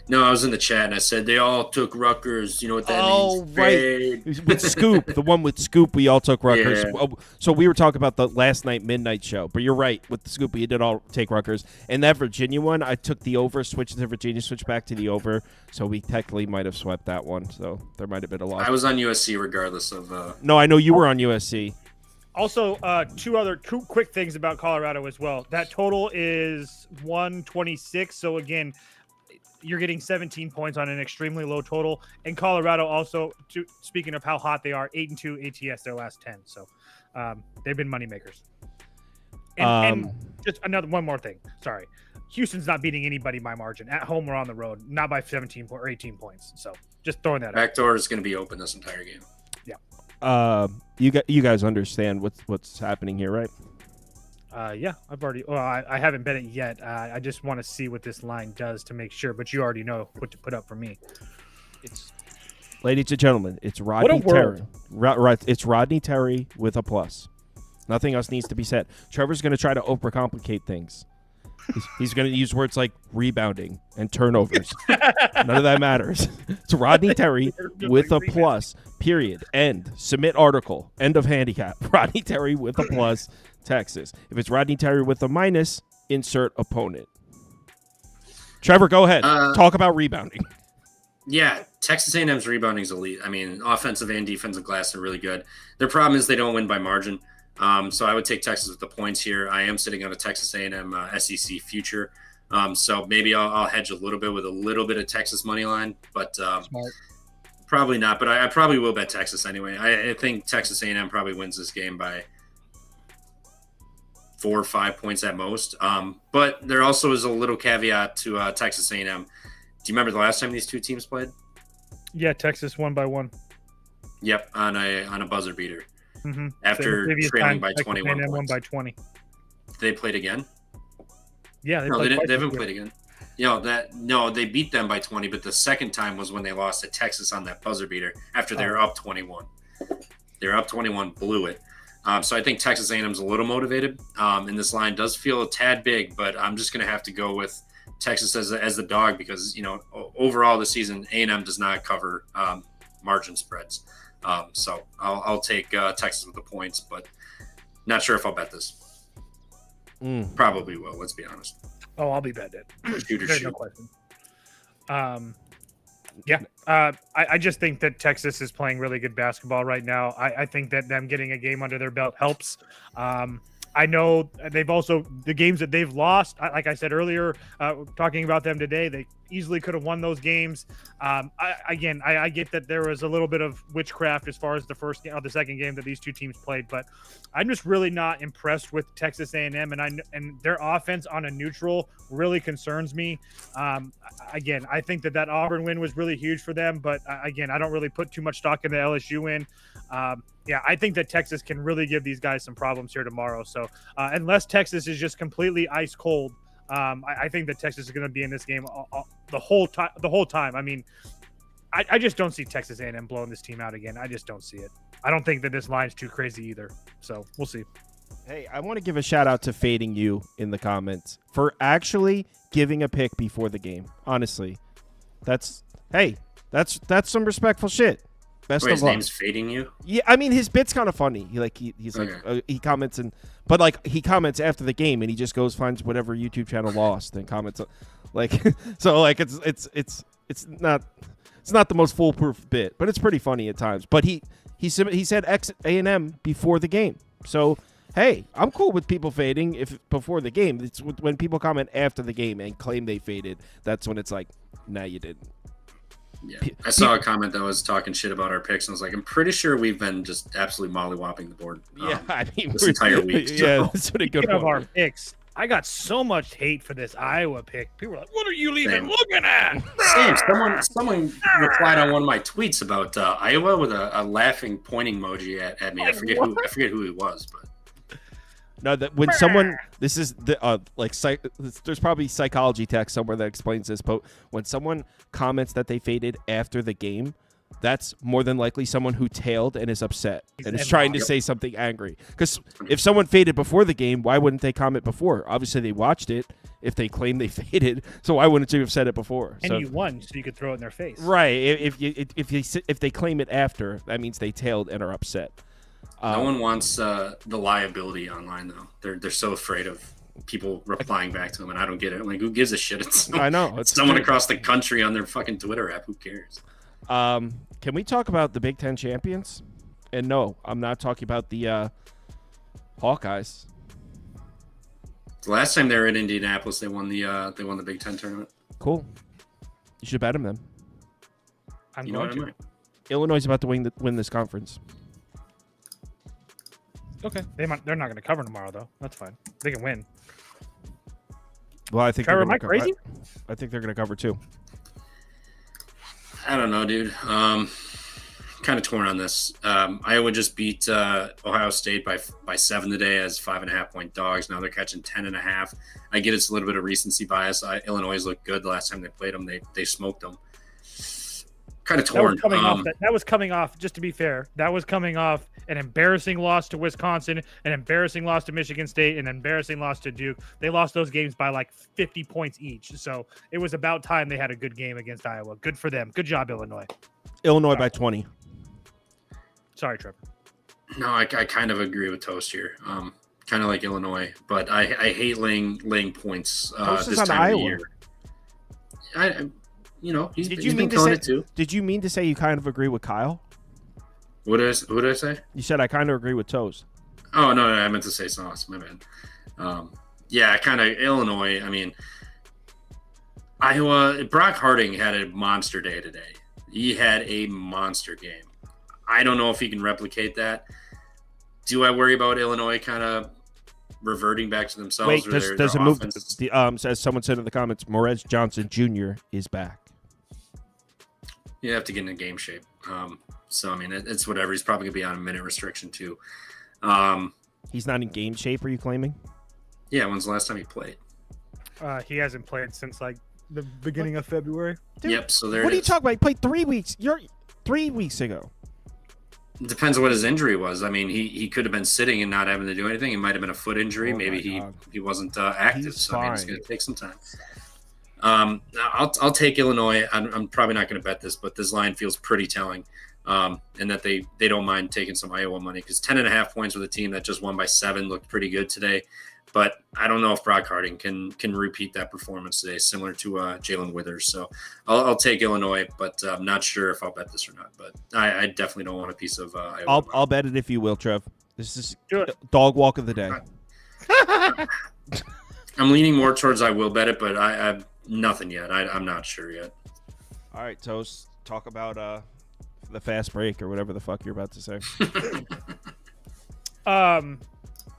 No, I was in the chat and I said they all took Rutgers. You know what that means? Right. With Scoop, the one with Scoop, we all took Rutgers. Yeah. So we were talking about the last night midnight show, but you're right. With the Scoop, we did all take Rutgers. And that Virginia one, I took the over, switched to Virginia, switched back to the over. So we technically might have swept that one. So there might have been a loss. I was on USC regardless of. No, I know you were on USC. Also, two quick things about Colorado as well. That total is 126. So again, you're getting 17 points on an extremely low total. And Colorado also, speaking of how hot they are, 8-2 ATS their last 10. So they've been money makers. And just one more thing. Sorry. Houston's not beating anybody by margin at home or on the road, not by 17 or 18 points. So just throwing that out. Back door is going to be open this entire game. You guys understand what's happening here, right? Yeah, I've already. Well, I haven't bet it yet. I just want to see what this line does to make sure. But you already know what to put up for me. Ladies and gentlemen, it's Rodney Terry. It's Rodney Terry with a plus. Nothing else needs to be said. Trevor's going to try to overcomplicate things. He's going to use words like rebounding and turnovers. None of that matters. It's Rodney Terry with a plus, period. End. Submit article. End of handicap. Rodney Terry with a plus, Texas. If it's Rodney Terry with a minus, insert opponent. Trevor, go ahead. Talk about rebounding. Yeah, Texas A&M's rebounding is elite. I mean, offensive and defensive glass are really good. Their problem is they don't win by margin. So I would take Texas with the points here. I am sitting on a Texas A&M SEC future. So maybe I'll hedge a little bit with a little bit of Texas money line, but probably not. But I probably will bet Texas anyway. I think Texas A&M probably wins this game by 4 or 5 points at most. But there also is a little caveat to Texas A&M. Do you remember the last time these two teams played? Yeah, Texas won by 1. Yep, on a buzzer beater. Mm-hmm. After trailing by 21 points. Won by 20. They played again? Yeah, they haven't played again. They beat them by 20, but the second time was when they lost to Texas on that buzzer beater after they were up 21. They were up 21, blew it. So I think Texas A&M's a little motivated, and this line does feel a tad big, but I'm just going to have to go with Texas as the dog because, overall this season, A&M does not cover margin spreads. So I'll take Texas with the points, but not sure if I'll bet this. Probably will. Let's be honest. Oh, I'll be betting it. There's no question. I just think that Texas is playing really good basketball right now. I think that them getting a game under their belt helps. I know they've also the games that they've lost. Like I said earlier, talking about them today, they easily could have won those games. I get that there was a little bit of witchcraft as far as the second game that these two teams played, but I'm just really not impressed with Texas A&M, and their offense on a neutral really concerns me. I think that Auburn win was really huge for them, but I don't really put too much stock in the LSU win. I think that Texas can really give these guys some problems here tomorrow. So unless Texas is just completely ice cold, I think that Texas is going to be in this game the whole time. I mean, I just don't see Texas A&M blowing this team out again. I just don't see it. I don't think that this line's too crazy either. So we'll see. Hey, I want to give a shout out to Fading You in the comments for actually giving a pick before the game. Honestly, that's some respectful shit. Best Wait, of his luck. name's Fading You? Yeah, I mean his bit's kind of funny. He's like he comments he comments after the game and he just goes finds whatever YouTube channel lost and comments it's not the most foolproof bit, but it's pretty funny at times. But he said X A&M before the game. So hey, I'm cool with people fading if before the game. It's when people comment after the game and claim they faded. That's when it's like, nah, you didn't. Yeah, I saw a comment that was talking shit about our picks, and I was like, I'm pretty sure we've been just absolutely mollywopping the board. This entire week. Yeah, that's a good of our picks. I got so much hate for this Iowa pick. People were like, "What are you even looking at?" Someone replied on one of my tweets about Iowa with a laughing pointing emoji at me. I forget who he was, but. No, that when someone this is the there's probably psychology text somewhere that explains this, but when someone comments that they faded after the game, that's more than likely someone who tailed and is upset and is trying to say something angry. Because if someone faded before the game, why wouldn't they comment before? Obviously, they watched it if they claim they faded, so why wouldn't you have said it before? And you won, so you could throw it in their face. Right. If they claim it after, that means they tailed and are upset. No one wants the liability online, though. They're so afraid of people replying back to them, and I don't get it. I'm like, who gives a shit? I know. It's someone across the country on their fucking Twitter app. Who cares? Can we talk about the Big Ten champions? And no, I'm not talking about the Hawkeyes. The last time they were in Indianapolis, they won the Big Ten tournament. Cool. You should bet them then. I'm going to. Illinois is about to win this conference. Okay. They're not going to cover tomorrow, though. That's fine. They can win. Well, I think Trevor, they're am I going to crazy? I think they're going to cover too. I don't know, dude. Kind of torn on this. Iowa just beat Ohio State by 7 today as 5.5-point dogs. Now they're catching 10.5. I get it's a little bit of recency bias. Illinois looked good the last time they played them. They smoked them. Kind of torn. That was coming off. Just to be fair, that was coming off an embarrassing loss to Wisconsin, an embarrassing loss to Michigan State, an embarrassing loss to Duke. They lost those games by like 50 points each. So it was about time they had a good game against Iowa. Good for them. Good job, Illinois. Illinois by 20. Sorry, Trevor. No, I kind of agree with Toast here. Kind of like Illinois, but I hate laying points this time of year. He's been killing it too. Did you mean to say you kind of agree with Kyle? What did I say? You said I kind of agree with Toast. Oh, no, I meant to say Sauce. My bad. Yeah, kind of Illinois. I mean, Iowa, Brock Harding had a monster day today. He had a monster game. I don't know if he can replicate that. Do I worry about Illinois kind of reverting back to themselves? Wait, or does their it move? offense? As someone said in the comments, Morez Johnson Jr. is back. You have to get in game shape. So, I mean, it's whatever. He's probably going to be on a minute restriction, too. He's not in game shape, are you claiming? Yeah, when's the last time he played? He hasn't played since like the beginning of February. Dude, yep, so there what it are you is. talking about? He played 3 weeks. 3 weeks ago. It depends on what his injury was. I mean, he could have been sitting and not having to do anything. It might have been a foot injury. Oh Maybe he wasn't active. He's so I mean, it's fine. going to take some time. I'll take Illinois. I'm probably not going to bet this, but this line feels pretty telling, and that they don't mind taking some Iowa money because 10.5 points with a team that just won by 7 looked pretty good today. But I don't know if Brock Harding can repeat that performance today, similar to Jalen Withers. So I'll take Illinois, but I'm not sure if I'll bet this or not. But I definitely don't want a piece of Iowa. I'll bet it if you will, Trev. This is Do it. dog walk of the day. I'm leaning more towards I will bet it, but I've nothing yet. I'm not sure yet. All right, Toast, talk about the fast break or whatever the fuck you're about to say.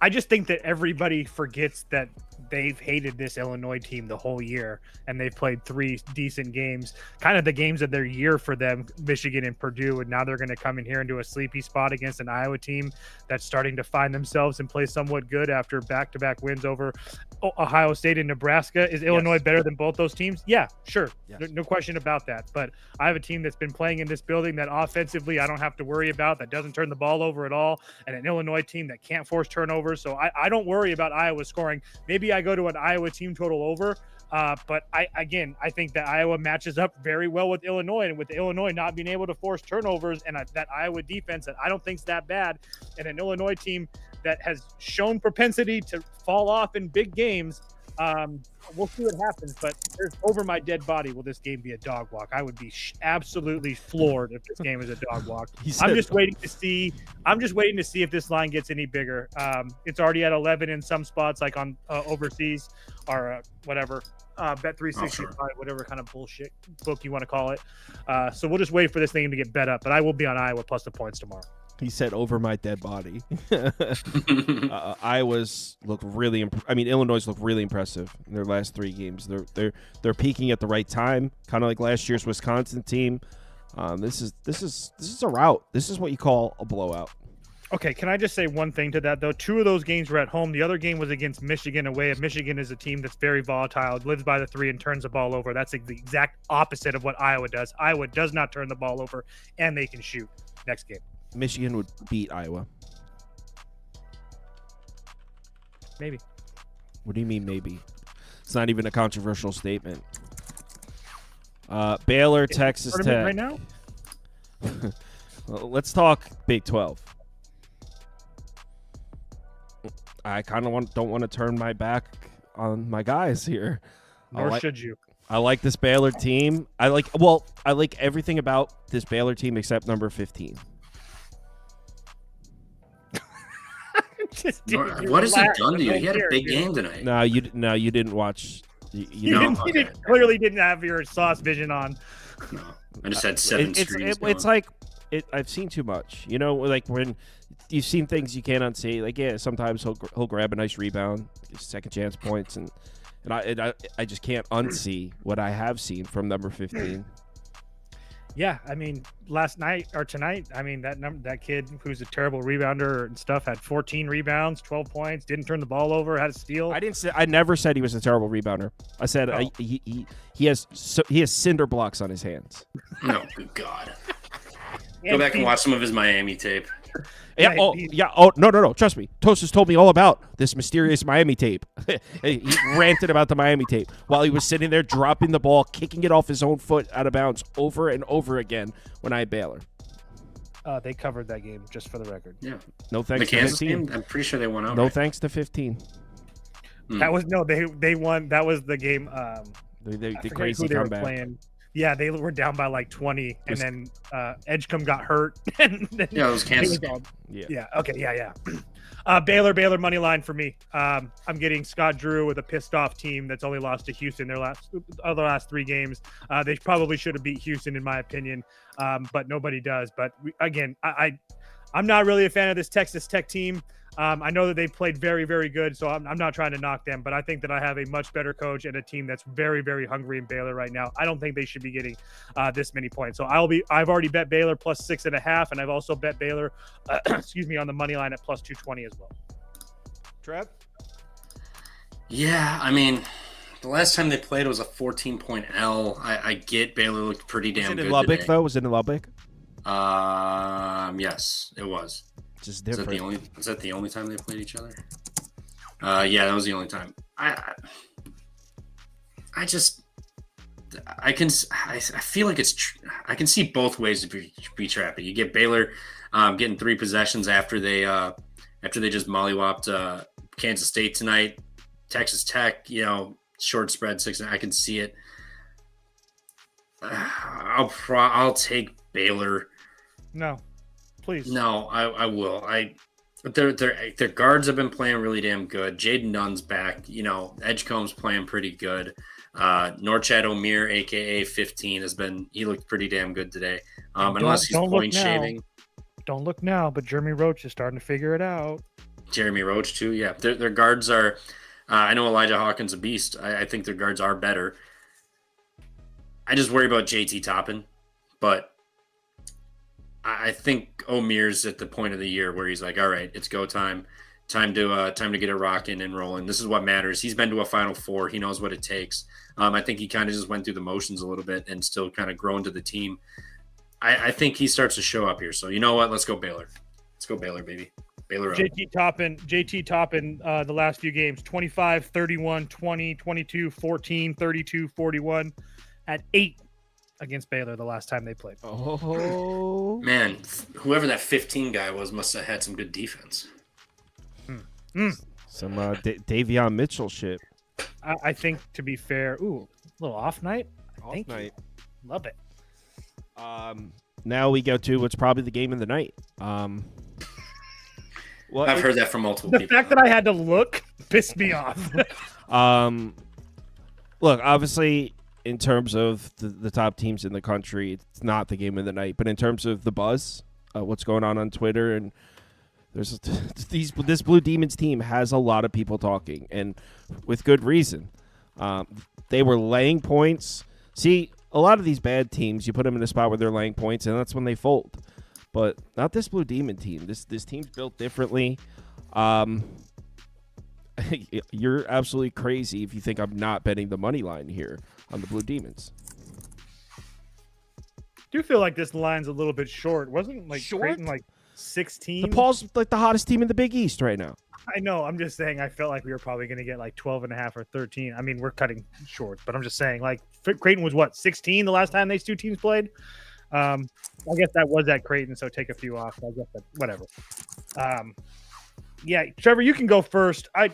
I just think that everybody forgets that they've hated this Illinois team the whole year, and they've played 3 decent games, kind of the games of their year for them, Michigan and Purdue, and now they're going to come in here into a sleepy spot against an Iowa team that's starting to find themselves and play somewhat good after back-to-back wins over Ohio State and Nebraska. Is Illinois better than both those teams? Yeah, sure. Yes. No question about that. But I have a team that's been playing in this building that offensively I don't have to worry about, that doesn't turn the ball over at all, and an Illinois team that can't force turnovers. So I don't worry about Iowa scoring. Maybe I go to an Iowa team total over, but I think that Iowa matches up very well with Illinois, and with Illinois not being able to force turnovers and that Iowa defense that I don't think is that bad, and an Illinois team that has shown propensity to fall off in big games. We'll see what happens, but there's over my dead body. Will this game be a dog walk? I would be absolutely floored if this game is a dog walk. I'm just waiting to see if this line gets any bigger. It's already at 11 in some spots, like on overseas or whatever. Bet 360, whatever kind of bullshit book you want to call it. So we'll just wait for this thing to get bet up. But I will be on Iowa plus the points tomorrow. He said over my dead body. Iowa's look really. Illinois look really impressive in their last 3 games. They're peaking at the right time, kind of like last year's Wisconsin team. This is a rout. This is what you call a blowout. Okay, can I just say one thing to that, though? 2 of those games were at home. The other game was against Michigan away. Michigan is a team that's very volatile, lives by the 3 and turns the ball over. That's the exact opposite of what Iowa does. Iowa does not turn the ball over, and they can shoot. Next game. Michigan would beat Iowa. Maybe. What do you mean maybe? It's not even a controversial statement. Baylor, Texas Tech. Right now? Well, let's talk Big 12. I kind of don't want to turn my back on my guys here. Nor should you. I like this Baylor team. I like everything about this Baylor team except number 15. What has he done to you? He had a big game tonight. No, you didn't watch. You Clearly didn't have your sauce vision on. No, I just had 7 screens. It's like I've seen too much. You know, like when you've seen things you can't unsee. Like, yeah, sometimes he'll grab a nice rebound, second chance points, and And I just can't unsee what I have seen from number 15. Yeah, I mean, last night or tonight, I mean, that kid who's a terrible rebounder and stuff had 14 rebounds, 12 points, didn't turn the ball over, had a steal. I never said he was a terrible rebounder. I said he has cinder blocks on his hands. No, good God. Go back and watch some of his Miami tape. Yeah. Oh, no. Trust me. Toast has told me all about this mysterious Miami tape. He ranted about the Miami tape while he was sitting there dropping the ball, kicking it off his own foot out of bounds over and over again when I had Baylor. They covered that game, just for the record. Yeah. No thanks the Kansas to 15. game, I'm pretty sure they won out. No thanks to 15. That was they won. That was the game. The crazy comeback. Yeah, they were down by like 20, and then Edgecombe got hurt. And then it was Kansas. Yeah. Okay. Yeah. Baylor money line for me. I'm getting Scott Drew with a pissed off team that's only lost to Houston their last 3 games. They probably should have beat Houston in my opinion, but nobody does. But I'm not really a fan of this Texas Tech team. I know that they played very, very good, so I'm not trying to knock them, but I think that I have a much better coach and a team that's very, very hungry in Baylor right now. I don't think they should be getting this many points. So I've already bet Baylor plus 6.5, and I've also bet Baylor, on the money line at plus 220 as well. Trev? Yeah, I mean, the last time they played was a 14-point L. I get Baylor looked pretty damn good. Was it in Lubbock, today. though? Was it in Lubbock? Yes, it was. Just different. Is that the only time they played each other? Yeah, that was the only time. I feel like I can see both ways to be trappy. You get Baylor getting 3 possessions after they just mollywopped Kansas State tonight. Texas Tech, short spread 6. I can see it. I'll take Baylor. No. Please. No, I will. But their guards have been playing really damn good. Jaden Nunn's back. Edgecombe's playing pretty good. Norchad O'Meara, aka 15, he looked pretty damn good today. Unless he's point shaving. Don't look now, but Jeremy Roach is starting to figure it out. Jeremy Roach too, yeah. Their guards are. I know Elijah Hawkins a beast. I think their guards are better. I just worry about JT Toppin, but. I think O'Meara's at the point of the year where he's like, all right, it's go time. Time to get it rocking and rolling. This is what matters. He's been to a Final Four. He knows what it takes. I think he kind of just went through the motions a little bit and still kind of grown to the team. I think he starts to show up here. So you know what? Let's go Baylor. Let's go Baylor, baby. Baylor up. JT Toppin, the last few games, 25, 31, 20, 22, 14, 32, 41 at 8. Against Baylor the last time they played. Oh man, whoever that 15 guy was must have had some good defense. Some Davion Mitchell shit. I think, to be fair, a little off night. Thank you. Love it. Now we go to what's probably the game of the night. I've heard that from multiple people. The fact that I had to look pissed me off. Look, obviously. In terms of the top teams in the country, it's not the game of the night. But in terms of the buzz, what's going on Twitter, and there's this Blue Demons team has a lot of people talking, and with good reason. They were laying points. See, a lot of these bad teams, you put them in a spot where they're laying points, and that's when they fold. But not this Blue Demon team. This team's built differently. You're absolutely crazy if you think I'm not betting the money line here on the Blue Demons. I do feel like this line's a little bit short. Wasn't Creighton 16? DePaul's like the hottest team in the Big East right now. I know. I'm just saying I felt like we were probably going to get 12.5 or 13. I mean, we're cutting short, but I'm just saying Creighton was 16 the last time these two teams played? I guess that was at Creighton, so take a few off. I guess that, whatever. Yeah, Trevor, you can go first. I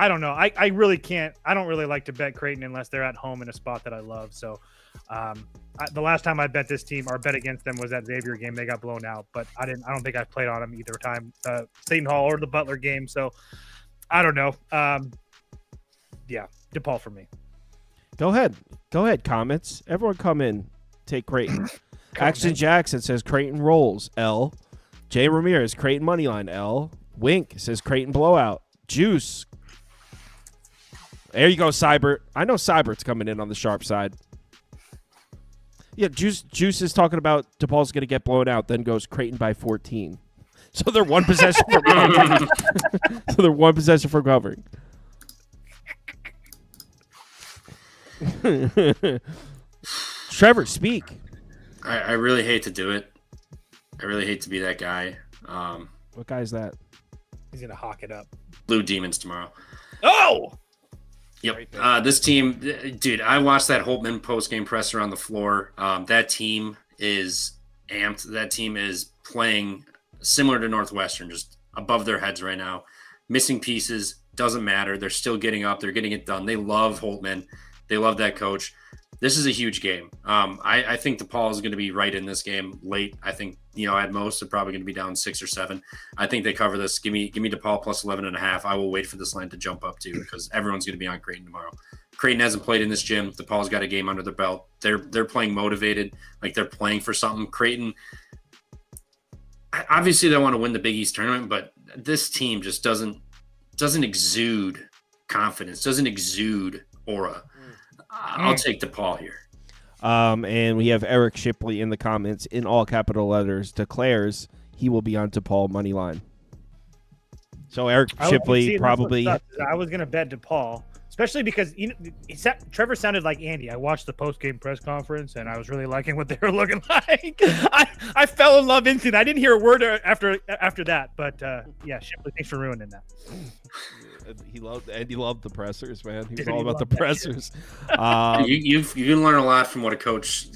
don't know. I really can't. I don't really like to bet Creighton unless they're at home in a spot that I love. So the last time I bet this team or bet against them was that Xavier game. They got blown out, but I don't think I played on them either time. Seton Hall or the Butler game. So I don't know. Yeah, DePaul for me. Go ahead. Comments. Everyone come in. Take Creighton. Axton Jackson says Creighton rolls. L. Jay Ramirez, Creighton moneyline. L. Wink says Creighton blowout. Juice. There you go, Cybert. I know Cybert's coming in on the sharp side. Yeah, Juice is talking about DePaul's going to get blown out, then goes Creighton by 14. So they're one possession from covering. Trevor, speak. I really hate to do it. I really hate to be that guy. What guy is that? He's gonna hawk it up. Blue Demons tomorrow. Oh! Yep. This team, dude, I watched that Holtman post-game presser on the floor. That team is amped. That team is playing similar to Northwestern, just above their heads right now. Missing pieces, doesn't matter. They're still getting up. They're getting it done. They love Holtman. They love that coach. This is a huge game. I think DePaul is going to be right in this game late. I think, at most, they're probably going to be down 6 or 7. I think they cover this. Give me DePaul plus 11.5. I will wait for this line to jump up too, because everyone's going to be on Creighton tomorrow. Creighton hasn't played in this gym. DePaul's got a game under their belt. They're playing motivated, like they're playing for something. Creighton, obviously they want to win the Big East tournament, but this team just doesn't exude confidence, doesn't exude aura. I'll take DePaul here. And we have Eric Shipley in the comments in all capital letters declares he will be on DePaul money line. So Eric Shipley probably. I was going to bet DePaul, especially because Trevor sounded like Andy. I watched the post-game press conference and I was really liking what they were looking like. I fell in love instantly. I didn't hear a word after that, but yeah, Shipley, thanks for ruining that. He loved the pressers, man. He was all about the pressers. You can learn a lot from what a coach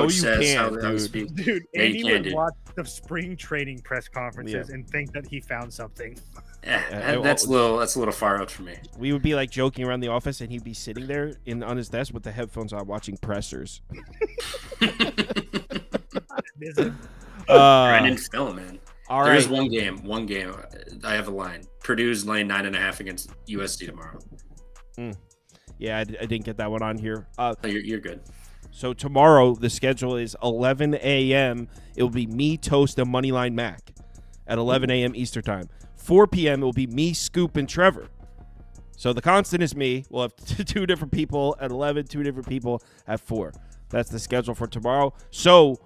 says. How they speak. Dude, Andy would watch the spring training press conferences and think that he found something. That's a little far out for me. We would be like joking around the office, and he'd be sitting there on his desk with the headphones on, watching pressers. Brandon Phil, man. All there right. is one game. I have a line. Purdue's laying 9.5 against USC tomorrow. Yeah, I didn't get that one on here. You're good. So tomorrow the schedule is 11 a.m. It will be me, Toast, and Moneyline Mac at 11 a.m. Eastern time. 4 p.m. it will be me, Scoop, and Trevor. So the constant is me. We'll have 2 different people at 11, 2 different people at 4. That's the schedule for tomorrow. So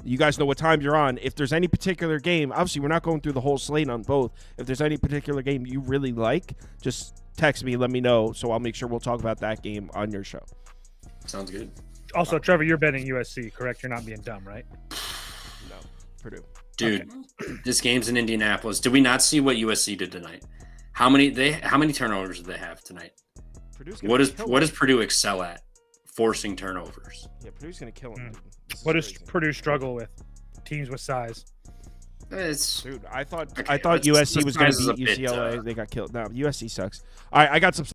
you guys know what time you're on. If there's any particular game, obviously we're not going through the whole slate on both. If there's any particular game you really like, just text me, let me know, so I'll make sure we'll talk about that game on your show. Sounds good. Also, Trevor, you're betting USC, correct? You're not being dumb, right? No, Purdue. Dude, This game's in Indianapolis. Did we not see what USC did tonight? How many turnovers did they have tonight? What does Purdue excel at? Forcing turnovers. Yeah, Purdue's going to kill them. What does Purdue struggle with? Teams with size. Dude, I thought USC was going to beat UCLA. They got killed. No, USC sucks. All right, I got some